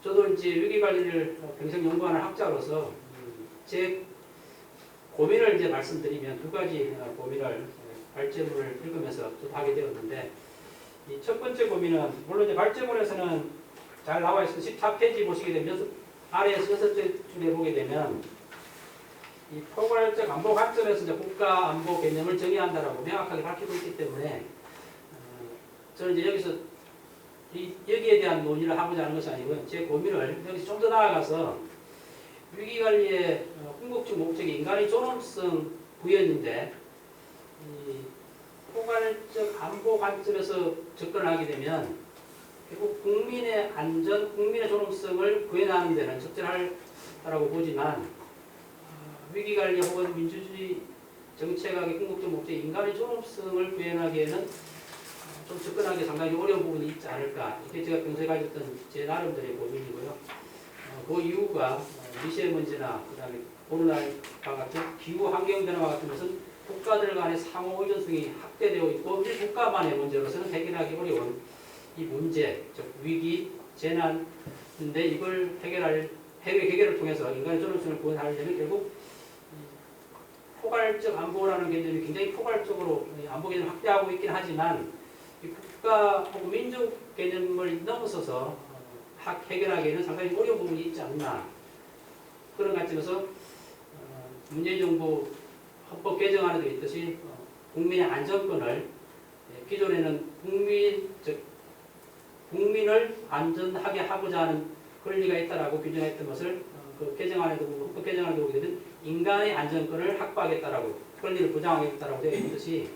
저도 이제 위기관리를 평생 연구하는 학자로서 제 고민을 이제 말씀드리면 두 가지 고민을 발제문을 읽으면서 또 하게 되었는데 이 첫 번째 고민은 물론 이제 발제문에서는 잘 나와 있어서 14페이지 보시게 되면 아래에서 6줄에 보게 되면 이 포괄적 안보 관점에서 이제 국가 안보 개념을 정의한다라고 명확하게 밝히고 있기 때문에 저는 이제 여기서 여기에 대한 논의를 하고자 하는 것이 아니고요. 제 고민을 여기서 좀 더 나아가서 위기관리의 궁극적 목적이 인간의 존엄성 구현인데 이 포괄적 안보 관점에서 접근하게 되면 결국 국민의 안전, 국민의 존엄성을 구현하는 데는 적절하다고 보지만 위기관리 혹은 민주주의 정책학의 궁극적 목적이 인간의 존엄성을 구현하기에는 좀 접근하기 상당히 어려운 부분이 있지 않을까. 이게 제가 평소에 가졌던 제 나름대로의 고민이고요. 그 이유가 미세먼지나 그다음에 코로나와 같은 기후 환경 변화와 같은 것은 국가들 간의 상호 의존성이 확대되어 있고 우리 국가만의 문제로서는 해결하기 어려운 이 문제, 즉 위기, 재난인데 이걸 해결을 통해서 인간의 존엄성을 구현하려면 결국 포괄적 안보라는 개념이 굉장히 포괄적으로 안보 개념을 확대하고 있긴 하지만 국가 혹은 민족 개념을 넘어서서 해결하기에는 상당히 어려운 부분이 있지 않나 그런 관점에서 문재인 정부 헌법 개정안에도 있듯이 국민의 안전권을 기존에는 국민을 안전하게 하고자 하는 권리가 있다라고 규정했던 것을 그 개정안에도 헌법 개정안에도 보게 되면 인간의 안전권을 확보하겠다라고 권리를 보장하겠다라고 되어 있는 것이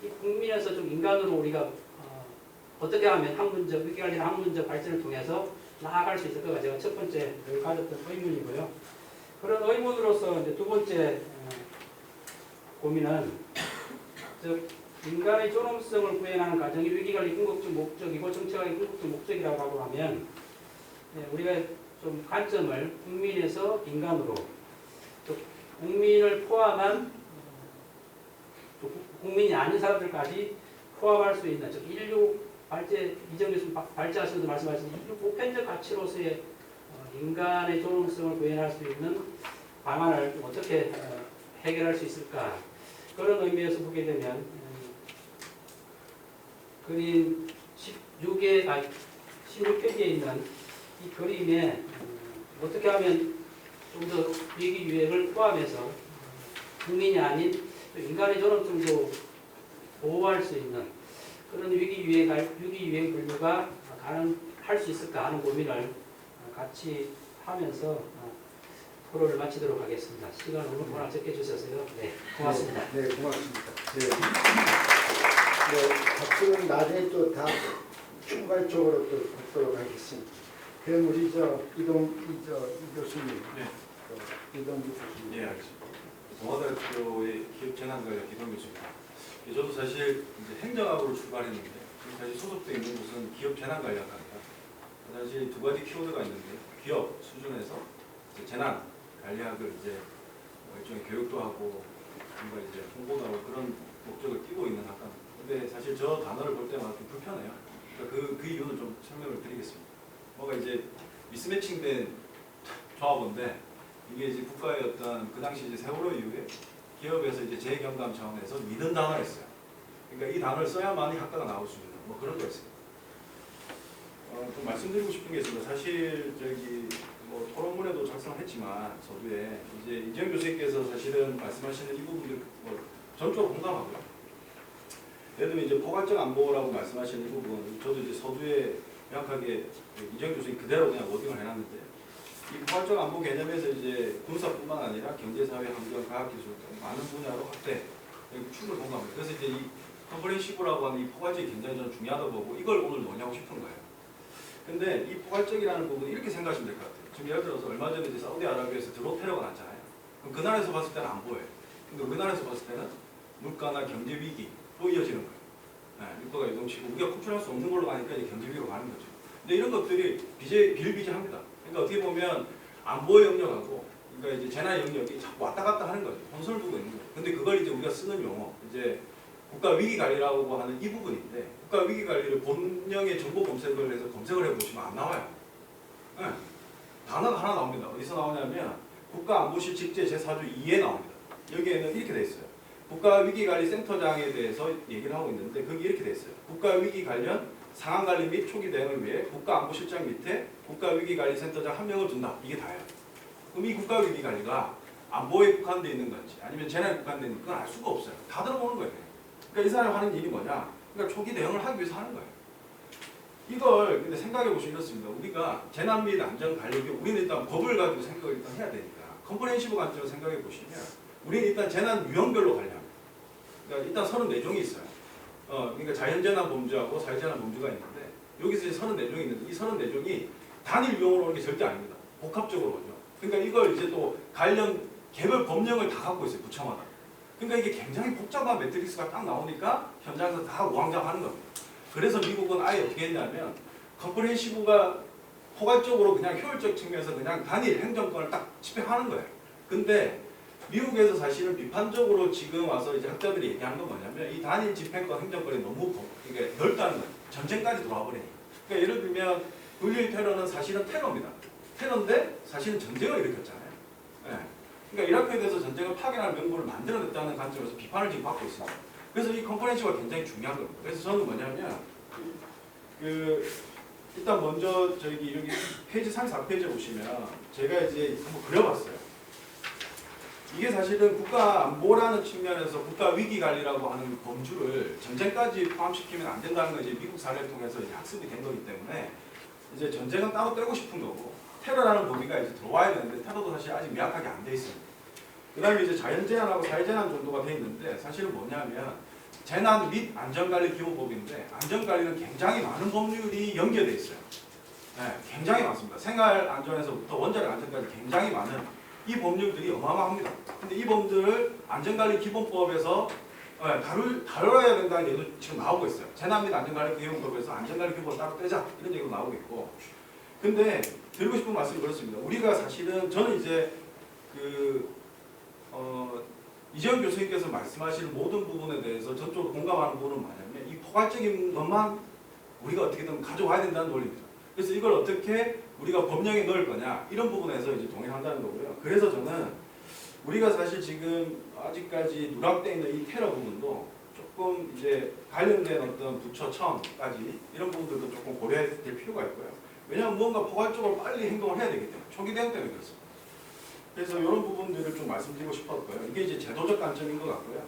이 국민에서 좀 인간으로 우리가 어떻게 하면 학문적 위기관리나 학문적 발전을 통해서 나아갈 수 있을까가 제가 첫 번째 가졌던 의문이고요. 그런 의문으로서 이제 두 번째 고민은 즉 인간의 존엄성을 구현하는 과정이 위기관리 궁극적 목적이고 정책의 궁극적 목적이라고 하면 우리가 좀 관점을 국민에서 인간으로 또 국민을 포함한 또 국민이 아닌 사람들까지 포함할 수 있는 즉 인류 발제 이정 교수님 발제하시면서 말씀하신 인류 보편적 가치로서의 인간의 존엄성을 구현할 수 있는 방안을 좀 어떻게 해결할 수 있을까 그런 의미에서 보게 되면 그림 16페이지에 있는 이 그림에 어떻게 하면 좀 더 위기 유행을 포함해서 국민이 아닌 인간의 존엄성도 보호할 수 있는 그런 위기 유행 분류가 가능할 수 있을까 하는 고민을 같이 하면서 토론을 마치도록 하겠습니다. 시간을 워낙 적게 주셔서요. 네, 고맙습니다. 네, 고맙습니다. 네, 답변은 나중에 또 다 추가적으로 또 듣도록 하겠습니다. 그럼 우리 이동 교수님, 네. 이동규 교수님. 예, 알겠습니다. 동아대학교의 기업재난과학 이동 교수입니다. 저도 사실 이제 행정학으로 출발했는데 지금 사실 소속돼 있는 곳은 기업재난관리학과입니다. 사실 두 가지 키워드가 있는데 기업 수준에서 이제 재난 관리학을 이제 일종의 교육도 하고 뭔가 이제 홍보도 하고 그런 목적을 띄고 있는 학과입니다. 근데 사실 저 단어를 볼 때마다 좀 불편해요. 그러니까 그 이유는 좀 설명을 드리겠습니다. 뭔가 이제 미스매칭된 조합인데 이게 이제 국가의 어떤 그 당시 이제 세월호 이후에 기업에서 이제 재경감 차원에서 믿은 단어를 했어요. 그러니까 이 단어를 써야만이 학과가 나올 수 있는 뭐 그런 거였어요. 좀 말씀드리고 싶은 게 있습니다. 사실 뭐 토론문에도 작성했지만 서두에 이제 이재영 교수님께서 사실은 말씀하시는 이 부분들 뭐 전적으로 공감하고요. 예를 들면 이제 포괄적 안보라고 말씀하시는 이 부분, 저도 이제 서두에 명확하게 이재영 교수님 그대로 그냥 워딩을 해놨는데 이 포괄적 안보 개념에서 이제 군사뿐만 아니라 경제, 사회, 환경, 과학, 기술 등 많은 분야로 확대, 충분히 공감합니다. 그래서 이제 이 컴프레hen시브라고 하는 이 포괄적이 굉장히 저는 중요하다고 보고 이걸 오늘 논의하고 싶은 거예요. 근데 이 포괄적이라는 부분은 이렇게 생각하시면 될 것 같아요. 지금 예를 들어서 얼마 전에 이제 사우디아라비아에서 드론 테러가 났잖아요. 그럼 그 나라에서 봤을 때는 안 보여요. 근데 우리나라에서 봤을 때는 물가나 경제 위기로 이어지는 거예요. 네, 물가가 요동치고 우리가 컨트롤할 수 없는 걸로 가니까 이제 경제 위기로 가는 거죠. 근데 이런 것들이 비일비재합니다. 그러니까 어떻게 보면 안보의 영역하고 그러니까 이제 재난 영역이 자꾸 왔다 갔다 하는 거죠. 혼선을 두고 있는 거예요. 근데 그걸 이제 우리가 쓰는 용어 이제 국가 위기 관리라고 하는 이 부분인데 국가 위기 관리를 본령의 정보 검색을 해서 검색을 해보시면 안 나와요. 네. 단어가 하나 나옵니다. 어디서 나오냐면 국가안보실 직제 제4조 2에 나옵니다. 여기에는 이렇게 돼 있어요. 국가위기관리센터장에 대해서 얘기를 하고 있는데 거기 이렇게 돼 있어요. 국가위기 관련 상황관리 및 초기 대응을 위해 국가안보실장 밑에 국가위기관리센터장 1명을 둔다. 이게 다예요. 그럼 이 국가위기관리가 안보에 국한되어 있는 건지 아니면 재난에 국한되어 있는 건지 그건 알 수가 없어요. 다 들어보는 거예요. 그러니까 이 사람이 하는 일이 뭐냐? 그러니까 초기 대응을 하기 위해서 하는 거예요. 이걸 근데 생각해 보시면 이렇습니다. 우리가 재난 및 안전 관리, 우리는 일단 법을 가지고 생각을 일단 해야 되니까 컴프레hen시브 관점으로 생각해 보시면 우리는 일단 재난 유형별로 관리합니다. 그러니까 일단 34종이 있어요. 그러니까 자연재난 범죄하고 사회재난 범죄가 있는데 여기서 이제 34종이 있는데 이 34종이 단일 유형으로 오는 게 절대 아닙니다. 복합적으로 오죠. 그러니까 이걸 이제 또 관련 개별 법령을 다 갖고 있어요. 부처마다. 그러니까 이게 굉장히 복잡한 매트릭스가 딱 나오니까 현장에서 다 우왕좌왕하는 겁니다. 그래서 미국은 아예 어떻게 했냐면 컴프레hen시브가 포괄적으로 그냥 효율적 측면에서 그냥 단일 행정권을 딱 집행하는 거예요. 근데 미국에서 사실은 비판적으로 지금 와서 이제 학자들이 얘기한 건 뭐냐면 이 단일 집행권 행정권이 너무 그러니까 넓다는 거예요. 전쟁까지 돌아와 버리니까. 그러니까 예를 들면 9.11 테러는 사실은 테러입니다. 테러인데 사실은 전쟁을 일으켰잖아요. 네. 그러니까 이라크에 대해서 전쟁을 파견할 명분을 만들어냈다는 관점에서 비판을 지금 받고 있습니다. 그래서 이 컴퍼런시가 굉장히 중요한 겁니다. 그래서 저는 뭐냐면 일단 먼저 여기 페이지 34페이지에 보시면 제가 이제 한번 그려봤어요. 이게 사실은 국가 안보라는 측면에서 국가 위기 관리라고 하는 범주를 전쟁까지 포함시키면 안 된다는 건 이제 미국 사례를 통해서 이제 학습이 된 거기 때문에 이제 전쟁은 따로 떼고 싶은 거고 테러라는 범위가 이제 들어와야 되는데 테러도 사실 아직 명확하게 안 돼 있습니다. 그다음에 이제 자연재난하고 사회재난 정도가 돼 있는데 사실은 뭐냐면 재난 및 안전관리 기본법인데 안전관리는 굉장히 많은 법률이 연계돼 있어요. 네, 굉장히 많습니다. 생활안전에서부터 원자력 안전까지 굉장히 많은 이 법률들이 어마어마합니다. 근데 이 법들을 안전관리 기본법에서 다뤄야 된다는 얘기도 지금 나오고 있어요. 재난 및 안전관리 기본법에서 안전관리 기본을 따로 떼자 이런 얘기도 나오고 있고. 근데 드리고 싶은 말씀이 그렇습니다. 우리가 사실은 저는 이제 이재용 교수님께서 말씀하시는 모든 부분에 대해서 전적으로 공감하는 부분은 뭐냐면 이 포괄적인 것만 우리가 어떻게든 가져와야 된다는 논리입니다. 그래서 이걸 어떻게 우리가 법령에 넣을 거냐 이런 부분에서 이제 동의한다는 거고요. 그래서 저는 우리가 사실 지금 아직까지 누락되어 있는 이 테러 부분도 조금 이제 관련된 어떤 부처 처음까지 이런 부분들도 조금 고려해야 될 필요가 있고요. 왜냐하면 무언가 포괄적으로 빨리 행동을 해야 되기 때문에 초기 대응 때문에 그렇습니다. 그래서 이런 부분들을 좀 말씀드리고 싶었고요. 이게 이제 제도적 관점인 것 같고요.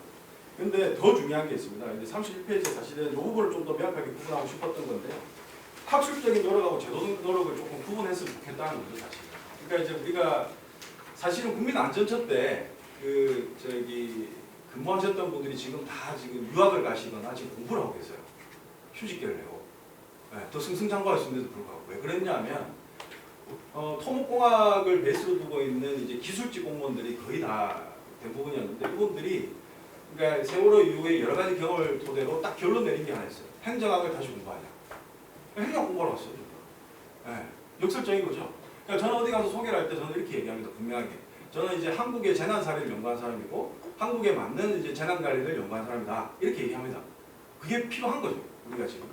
근데 더 중요한 게 있습니다. 이제 31페이지에 사실은 이 부분을 좀 더 명확하게 구분하고 싶었던 건데요. 학술적인 노력하고 제도적 노력을 조금 구분했으면 좋겠다는 거죠, 사실. 그러니까 이제 우리가 사실은 국민안전처 때 근무하셨던 분들이 지금 다 지금 유학을 가시거나 지금 공부를 하고 계세요. 휴직계를 내고. 네, 더 승승장구할 수 있는데도 불구하고 왜 그랬냐면 토목공학을 베이스로 두고 있는 이제 기술직 공무원들이 거의 다 대부분이었는데 이분들이 그러니까 세월호 이후에 여러 가지 경험을 토대로 딱 결론 내린 게 하나 있어요. 행정학을 다시 공부하냐. 행정 공부하러 왔어요. 네, 역설적인 거죠. 그러니까 저는 어디 가서 소개를 할 때 저는 이렇게 얘기합니다. 분명하게. 저는 이제 한국의 재난 사례를 연구한 사람이고 한국에 맞는 이제 재난 관리를 연구한 사람이다. 이렇게 얘기합니다. 그게 필요한 거죠. 우리가 지금.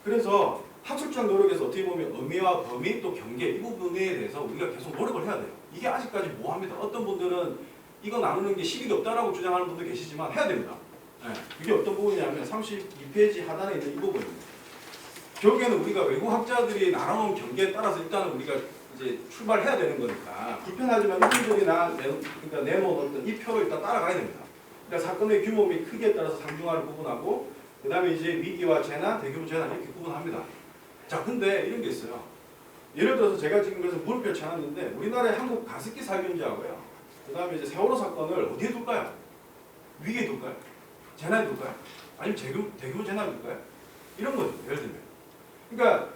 그래서 학술적 노력에서 어떻게 보면 의미와 범위 또 경계 이 부분에 대해서 우리가 계속 노력을 해야 돼요. 이게 아직까지 모호합니다. 어떤 분들은 이거 나누는 게 실익이 없다라고 주장하는 분도 계시지만 해야 됩니다. 네. 이게 어떤 부분이냐면 32페이지 하단에 있는 이 부분입니다. 결국에는 우리가 외국 학자들이 나눠놓은 경계에 따라서 일단은 우리가 이제 출발해야 되는 거니까 불편하지만 이분들이 그러니까 내놓은 어떤 이 표를 일단 따라가야 됩니다. 그러니까 사건의 규모 및 크기에 따라서 상중하를 구분하고 그 다음에 이제 위기와 재난, 대규모 재난 이렇게 구분합니다. 자, 근데 이런 게 있어요. 예를 들어서 제가 지금 그래서 물을 펼쳐놨는데 우리나라의 한국 가습기 살균제하고요. 그 다음에 이제 세월호 사건을 어디에 둘까요? 위기에 둘까요? 재난에 둘까요? 아니면 대규모 재난에 둘까요? 이런 거죠. 예를 들면. 그러니까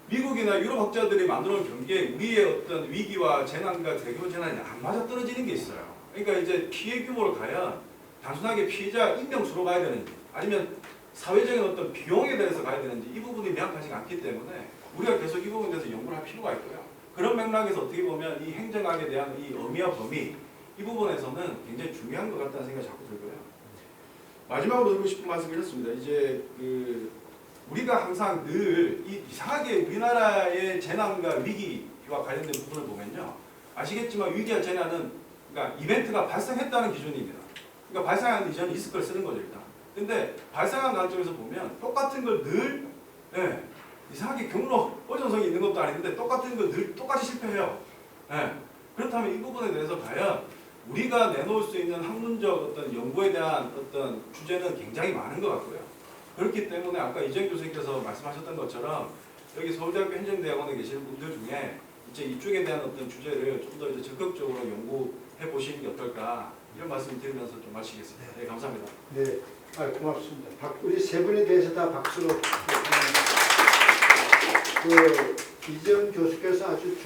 미국이나 유럽 학자들이 만들어놓은 경계에 우리의 어떤 위기와 재난과 대규모 재난이 안 맞아떨어지는 게 있어요. 그러니까 이제 피해 규모를 과연 단순하게 피해자 인명수로 가야 되는지 아니면 사회적인 어떤 비용에 대해서 가야 되는지 이 부분이 명확하지 않기 때문에 우리가 계속 이 부분에 대해서 연구를 할 필요가 있고요. 그런 맥락에서 어떻게 보면 이 행정학에 대한 이 의미와 범위 이 부분에서는 굉장히 중요한 것 같다는 생각이 자꾸 들고요. 마지막으로 드리고 싶은 말씀이 이렇습니다. 이제 우리가 항상 늘 이상하게 우리나라의 재난과 위기와 관련된 부분을 보면요. 아시겠지만 위기와 재난은 그러니까 이벤트가 발생했다는 기준입니다. 그러니까 발생한 이전에 있을 걸 쓰는 거죠 일단. 근데 발생한 관점에서 보면 똑같은 걸 늘 이상하게 경로 보존성이 있는 것도 아닌데 똑같은 걸 늘 똑같이 실패해요. 그렇다면 이 부분에 대해서 과연 우리가 내놓을 수 있는 학문적 어떤 연구에 대한 어떤 주제는 굉장히 많은 것 같고요. 그렇기 때문에 아까 이재용 교수님께서 말씀하셨던 것처럼 여기 서울대학교 행정대학원에 계시는 분들 중에 이제 이쪽에 대한 어떤 주제를 좀 더 이제 적극적으로 연구해 보시는 게 어떨까 이런 말씀을 드리면서 좀 마치겠습니다. 네, 감사합니다. 네, 고맙습니다. 우리 세 분에 대해서 다 박수로. 이재용 교수께서 아주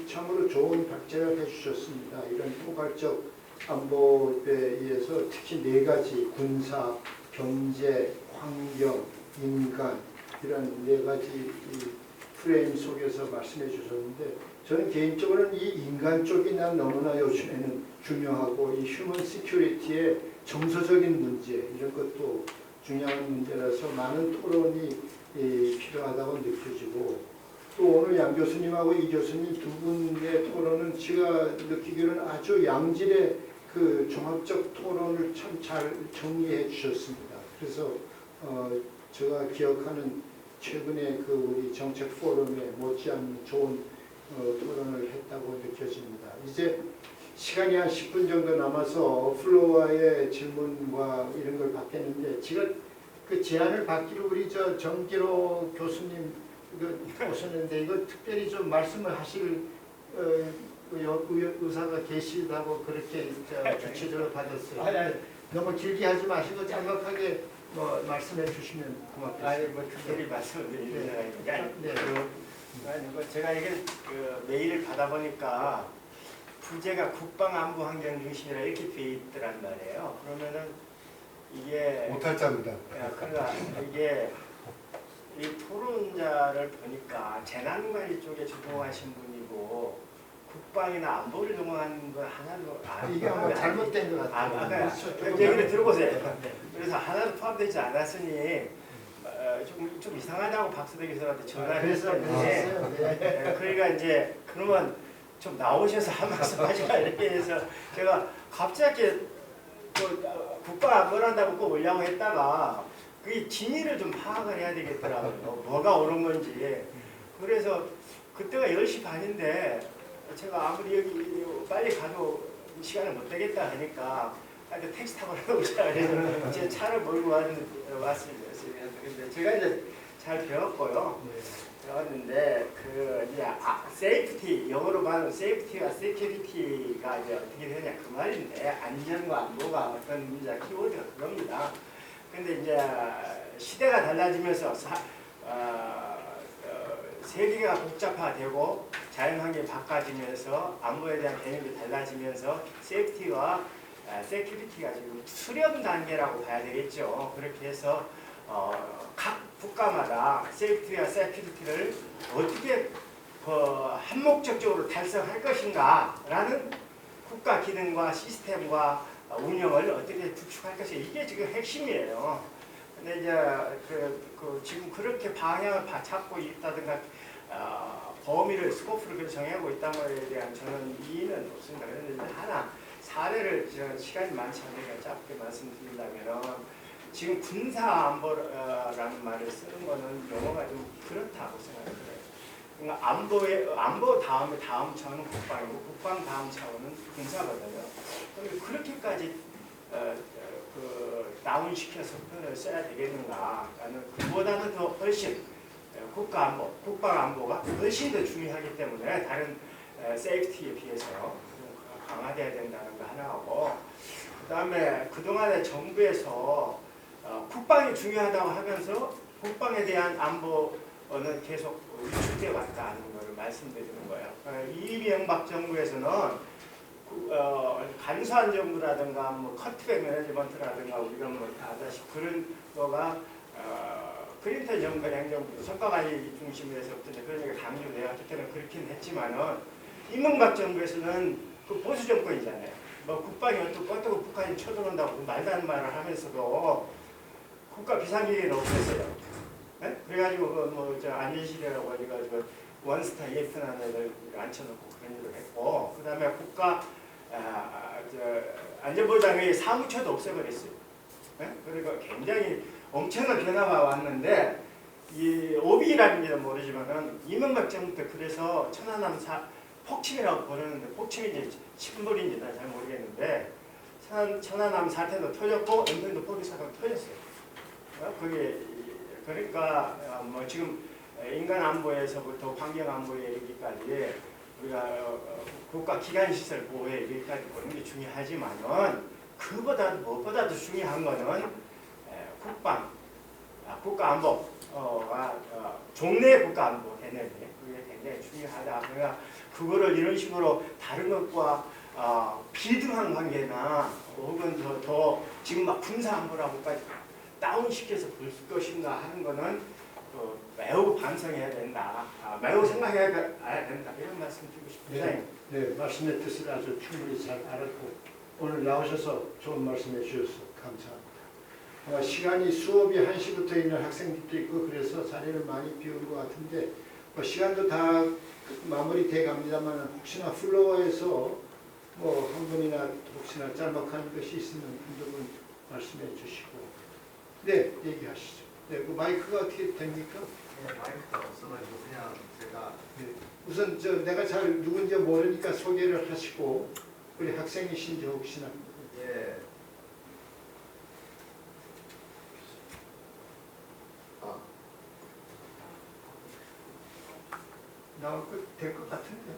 참으로 좋은 박제를 해주셨습니다. 이런 포괄적 안보에 의해서 특히 네 가지 군사, 경제, 환경, 인간 이런 네 가지 프레임 속에서 말씀해 주셨는데 저는 개인적으로는 이 인간 쪽이 난 너무나 요즘에는 중요하고 이 휴먼 시큐리티의 정서적인 문제 이런 것도 중요한 문제라서 많은 토론이 필요하다고 느껴지고 또 오늘 양 교수님하고 이 교수님 두 분의 토론은 제가 느끼기로는 아주 양질의 그 종합적 토론을 참 잘 정리해 주셨습니다. 그래서 제가 기억하는 최근에 그 우리 정책 포럼에 못지않는 좋은 토론을 했다고 느껴집니다. 이제 시간이 한 10분 정도 남아서 플로어의 질문과 이런 걸 받겠는데 지금 그 제안을 받기로 우리 저 정기로 교수님 오셨는데 이거 특별히 좀 말씀을 하실 의사가 계시다고 그렇게 주최적으로 받았어요. 너무 길게 하지 마시고 짤막하게 뭐 말씀해 주시면 고맙겠습니다. 아니 뭐 특별히 말씀드리는 게 아니라 네. 아니 뭐 제가 이게 그 메일을 받아보니까 부제가 국방안보 환경 중심이라 이렇게 돼 있더란 말이에요. 그러면은 이게 못할 자입니다. 그러니까 이게 이 토론자를 보니까 재난관리 쪽에 전공하신 분이고 국방이나 안보를 전공하는 분 하나도 이게 아마 잘못된 것 같아요. 얘기를 들어보세요. 그래서 하나도 포함되지 않았으니 좀 이상하다고 박수대 교수한테 전화를 그래서 했는데 그러니까 이제 그러면 좀 나오셔서 한 말씀 하시라 이렇게 해서 제가 갑자기 국가 안 보란다고 꼭 올려고 했다가 그 진위를 좀 파악을 해야 되겠더라고요. 뭐가 옳은 건지. 그래서 그때가 10시 반인데 제가 아무리 여기 빨리 가도 시간을 못 되겠다 하니까 하여튼 택시 타고 오자 그래서 제 차를 몰고 왔습니다. 근데 제가 이제 잘 배웠고요. 배웠는데 그 이제 세이프티 영어로 말하면 세이프티와 세큐리티가 이제 어떻게 되냐 그 말인데 안전과 안보가 어떤 문제 키워드가 그겁니다. 근데 이제 시대가 달라지면서 세계가 복잡화되고 자연환경이 바꿔지면서 안보에 대한 개념이 달라지면서 세이프티와 세큐리티가 지금 수렴 단계라고 봐야 되겠죠. 그렇게 해서 각 국가마다 세이프티와 세큐리티를 어떻게 한목적적으로 달성할 것인가라는 국가 기능과 시스템과 운영을 어떻게 구축할 것인가 이게 지금 핵심이에요. 근데 이제 지금 그렇게 방향을 잡고 있다든가 범위를 스코프를 정하고 있다는 것에 대한 저는 이의는 없습니다. 그런데 하나 사례를 시간이 많지 않으니까 짧게 말씀드린다면 지금 군사안보라는 말을 쓰는 거는 용어가 좀 그렇다고 생각해요. 그러니까 안보 다음에 다음 차원은 국방이고 국방 다음 차원은 군사거든요. 그렇게까지 다운시켜서 표현을 써야 되겠는가라는 그보다는 더 훨씬 국가안보, 국방안보가 훨씬 더 중요하기 때문에 다른 세이프티에 비해서 강화돼야 된다는 거 하나하고 그 다음에 그동안에 정부에서 국방이 중요하다고 하면서 국방에 대한 안보는 계속 위축되어 왔다는 것을 말씀드리는 거예요. 이명박 정부에서는 간소한 정부라든가 뭐 커트백 매니지먼트라든가 우리가 뭐 다다시 그런 거가 클린턴 정부 행정부 성과관리 중심에서부터 그런 얘기가 강조되었기 때문에 그렇긴 했지만은 이명박 정부에서는 그 보수 정권이잖아요. 뭐 국방이 어떻고 북한이 쳐들어온다고 말도 안 말을 하면서도 국가 비상계획은 없었어요. 네? 그래가지고 뭐저 안전시대라고 해가지고 원스타 예편한 애들 앉혀놓고 그런 일을 했고 그 다음에 국가 안전보장의 사무처도 없애버렸어요. 네? 그러니까 굉장히 엄청난 변화가 왔는데 이 오비라는지는 모르지만은 이명박 정부 때 그래서 천안함 폭침이라고 부르는데 폭침인지 침몰인지 잘 모르겠는데 천안함 사태도 터졌고 연평도 포기 사고도 터졌어요. 그게 그러니까 뭐 지금 인간 안보에서부터 환경 안보에 이르기까지 우리가 국가 기관 시설 보호에 이르기까지 그런 게 중요하지만은 무엇보다도 중요한 거는 국방, 국가 안보가 종래 국가 안보 개념이 그게 굉장히 중요하다. 그러니까 그거를 이런 식으로 다른 것과 비등한 관계나 혹은 더 지금 막 군사 안보라고까지 다운시켜서 볼 것인가 하는 거는 매우 반성해야 된다. 매우 생각해야 된다. 이런 말씀 드리고 싶습니다. 네, 말씀의 뜻을 아주 충분히 잘 알았고 오늘 나오셔서 좋은 말씀해 주셔서 감사합니다. 시간이 수업이 1시부터 있는 학생들도 있고 그래서 자리를 많이 비운 것 같은데 시간도 다 마무리돼 갑니다만 혹시나 플로어에서 뭐 한 분이나 혹시나 짤막한 것이 있으면 한 분 말씀해 주시고 네, 얘기하시죠. 네, 그 마이크가 어떻게 됩니까? 네, 마이크가 없어가지고 그냥 제가 네. 우선 내가 잘 누군지 모르니까 소개를 하시고 우리 학생이신지 혹시나. 예. 나올 될것 같은데.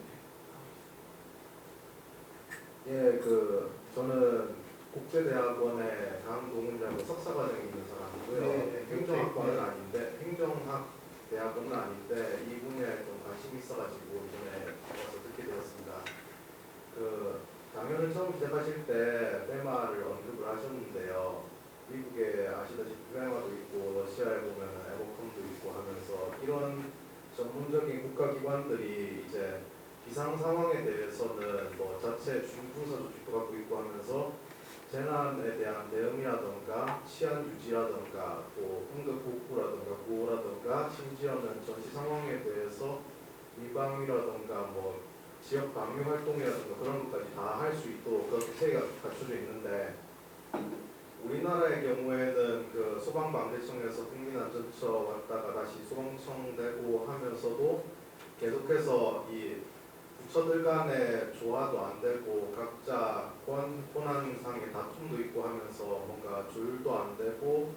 예, 저는 국제대학원의 강동훈이라고 석사과정이 있는 사람이고요. 네, 행정학과는 아닌데, 행정학 대학원은 아닌데 이 분야에 좀 관심이 있어가지고 이번에 와서 듣게 되었습니다. 강연을 처음 시작하실 때 테마를 언급을 하셨는데요. 미국에 아시다시피 페마도 있고 러시아에 보면 에버컴도 있고 하면서 이런 전문적인 국가기관들이 이제 비상 상황에 대해서는 뭐 자체 중풍사 조직도 갖고 있고 하면서 재난에 대한 대응이라던가 치안 유지라던가 또 응급 복구라던가 보호라던가 심지어는 전시 상황에 대해서 민방위라던가 뭐 지역 방위 활동이라든가 그런 것까지 다 할 수 있도록 그렇게 체계가 갖춰져 있는데 우리나라의 경우에는 소방방재청에서 국민안전처 왔다가 다시 소방청 되고 하면서도 계속해서 이 부처들 간의 조화도 안 되고 각자 권한상의 다툼도 있고 하면서 뭔가 조율도 안 되고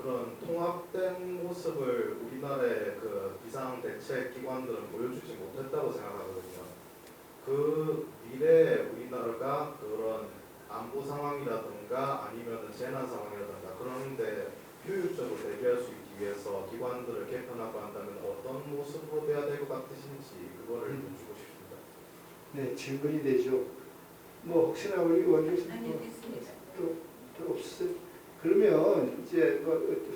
그런 통합된 모습을 우리나라의 비상대책기관들은 보여주지 못했다고 생각하거든요. 미래에 우리나라가 그런 안보 상황이라든가 아니면 재난 상황이라든가 그런데 효율적으로 대비할 수 있기 위해서 기관들을 개편하고 한다면 어떤 모습으로 돼야 될 것 같으신지 그거를 좀 주고 싶습니다. 네, 질문이 되죠. 뭐 혹시나 우리 원장님 아니, 됐습니다. 또 없어요. 그러면 이제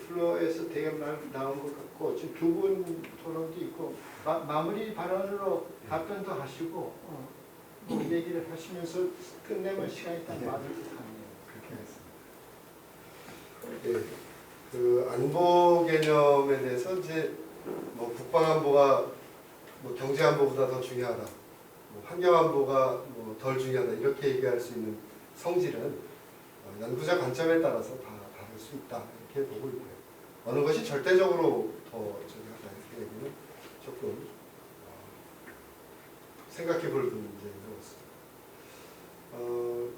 플로어에서 대개 나온 것 같고 지금 두 분 토론도 있고 마무리 발언으로 답변도 하시고 얘기를 하시면서 끝내면 시간이 딱 맞을 듯하네요. 그렇게 하겠습니다. 예, 안보 개념에 대해서 이제 뭐 국방안보가 뭐 경제안보보다 더 중요하다, 뭐 환경안보가 뭐 덜 중요하다 이렇게 얘기할 수 있는 성질은 연구자 관점에 따라서 다 다를 수 있다 이렇게 보고 있고요. 어느 것이 절대적으로 더 중요하다 이렇게 얘기는 조금 생각해 볼 문제인 것 같습니다.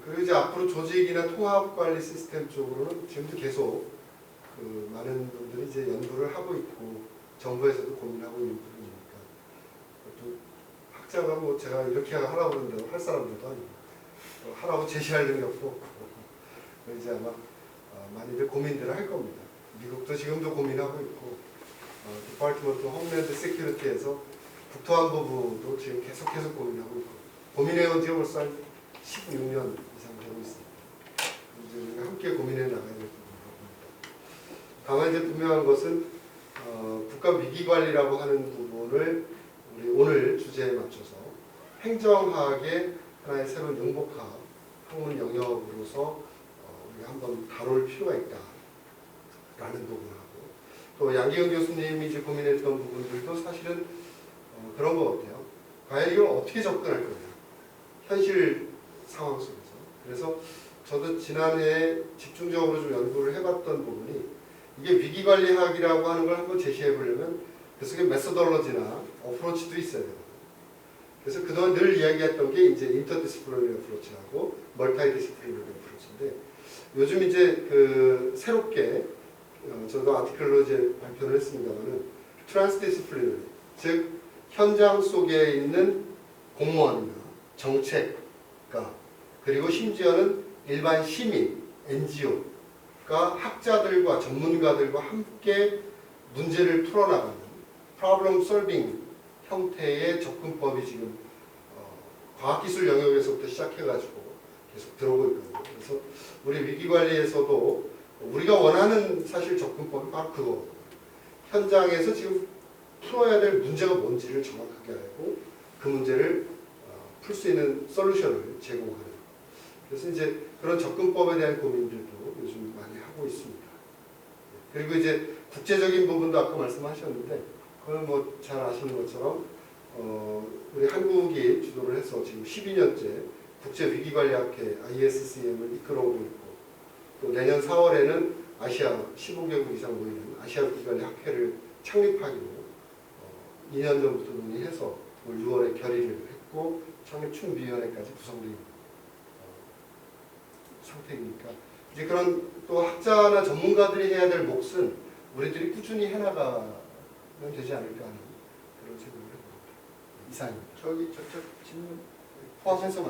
그리고 이제 앞으로 조직이나 통합 관리 시스템 쪽으로는 지금도 계속 많은 분들이 이제 연구를 하고 있고 정부에서도 고민하고 있는 부분이니까 또 학자가 뭐 제가 이렇게 하라고 그런다고 할 사람들도 아니고 하라고 제시할 능이 없고 이제 아마 많이들 고민들을 할 겁니다. 미국도 지금도 고민하고 있고 디파트먼트 홈랜드 세큐리티에서 국토안보부도 지금 계속해서 고민하고 있고 고민해온 지가 벌써 한 16년 이상 되고 있습니다. 이제 우리가 함께 고민해 나가야 될 부분입니다. 다만 이제 분명한 것은 국가 위기관리라고 하는 부분을 우리 오늘 주제에 맞춰서 행정학의 하나의 새로운 융복합 학문 영역으로서 우리가 한번 다룰 필요가 있다라는 부분하고 또 양기영 교수님이 이제 고민했던 부분들도 사실은 그런 것 같아요. 과연 이걸 어떻게 접근할 거냐 현실 상황 속에서. 그래서 저도 지난해 집중적으로 좀 연구를 해봤던 부분이 이게 위기관리학이라고 하는 걸 한번 제시해 보려면 그 속에 메소돌로지나 어프로치도 있어야 돼요. 그래서 그동안 늘 이야기했던 게 이제 인터디스플리너리 어프로치하고 멀티디스플리너리 어프로치인데 요즘 이제 새롭게 저도 아티클로 이제 발표를 했습니다만은 트랜스디스플리너리, 즉 현장 속에 있는 공무원이나 정책가 그리고 심지어는 일반 시민, NGO가 학자들과 전문가들과 함께 문제를 풀어나가는 프로블럼 솔빙 형태의 접근법이 지금 과학기술 영역에서부터 시작해가지고 계속 들어오고 있거든요. 그래서 우리 위기관리에서도 우리가 원하는 사실 접근법이 바로 그거거든요. 현장에서 지금 풀어야 될 문제가 뭔지를 정확하게 알고 그 문제를 풀 수 있는 솔루션을 제공하는. 그래서 이제 그런 접근법에 대한 고민들도 요즘 많이 하고 있습니다. 그리고 이제 국제적인 부분도 아까 말씀하셨는데 그건 뭐 잘 아시는 것처럼 우리 한국이 주도를 해서 지금 12년째 국제위기관리학회 ISCM을 이끌어오고 있고 또 내년 4월에는 아시아 15개국 이상 모이는 아시아 위기관리학회를 창립하기로 2년 전부터 논의해서 올 6월에 결의를 했고 창립 준비위원회까지 구성되어 있습니다. 상태이니까 이제 그런 또 학자나 전문가들이 해야 될 몫은 우리들이 꾸준히 해나가면 되지 않을까 하는 그런 생각을 해봅니다. 이상입니다. 저쪽 질문 포함해서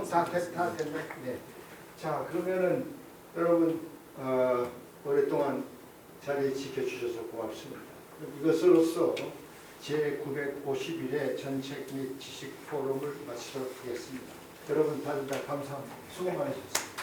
다 됐네. 네. 자 그러면은 여러분 오랫동안 자리 지켜주셔서 고맙습니다. 그럼 이것으로써 제951회 전책 및 지식 포럼을 마치도록 하겠습니다. 여러분 다들 다 감사합니다. 수고 많으셨습니다.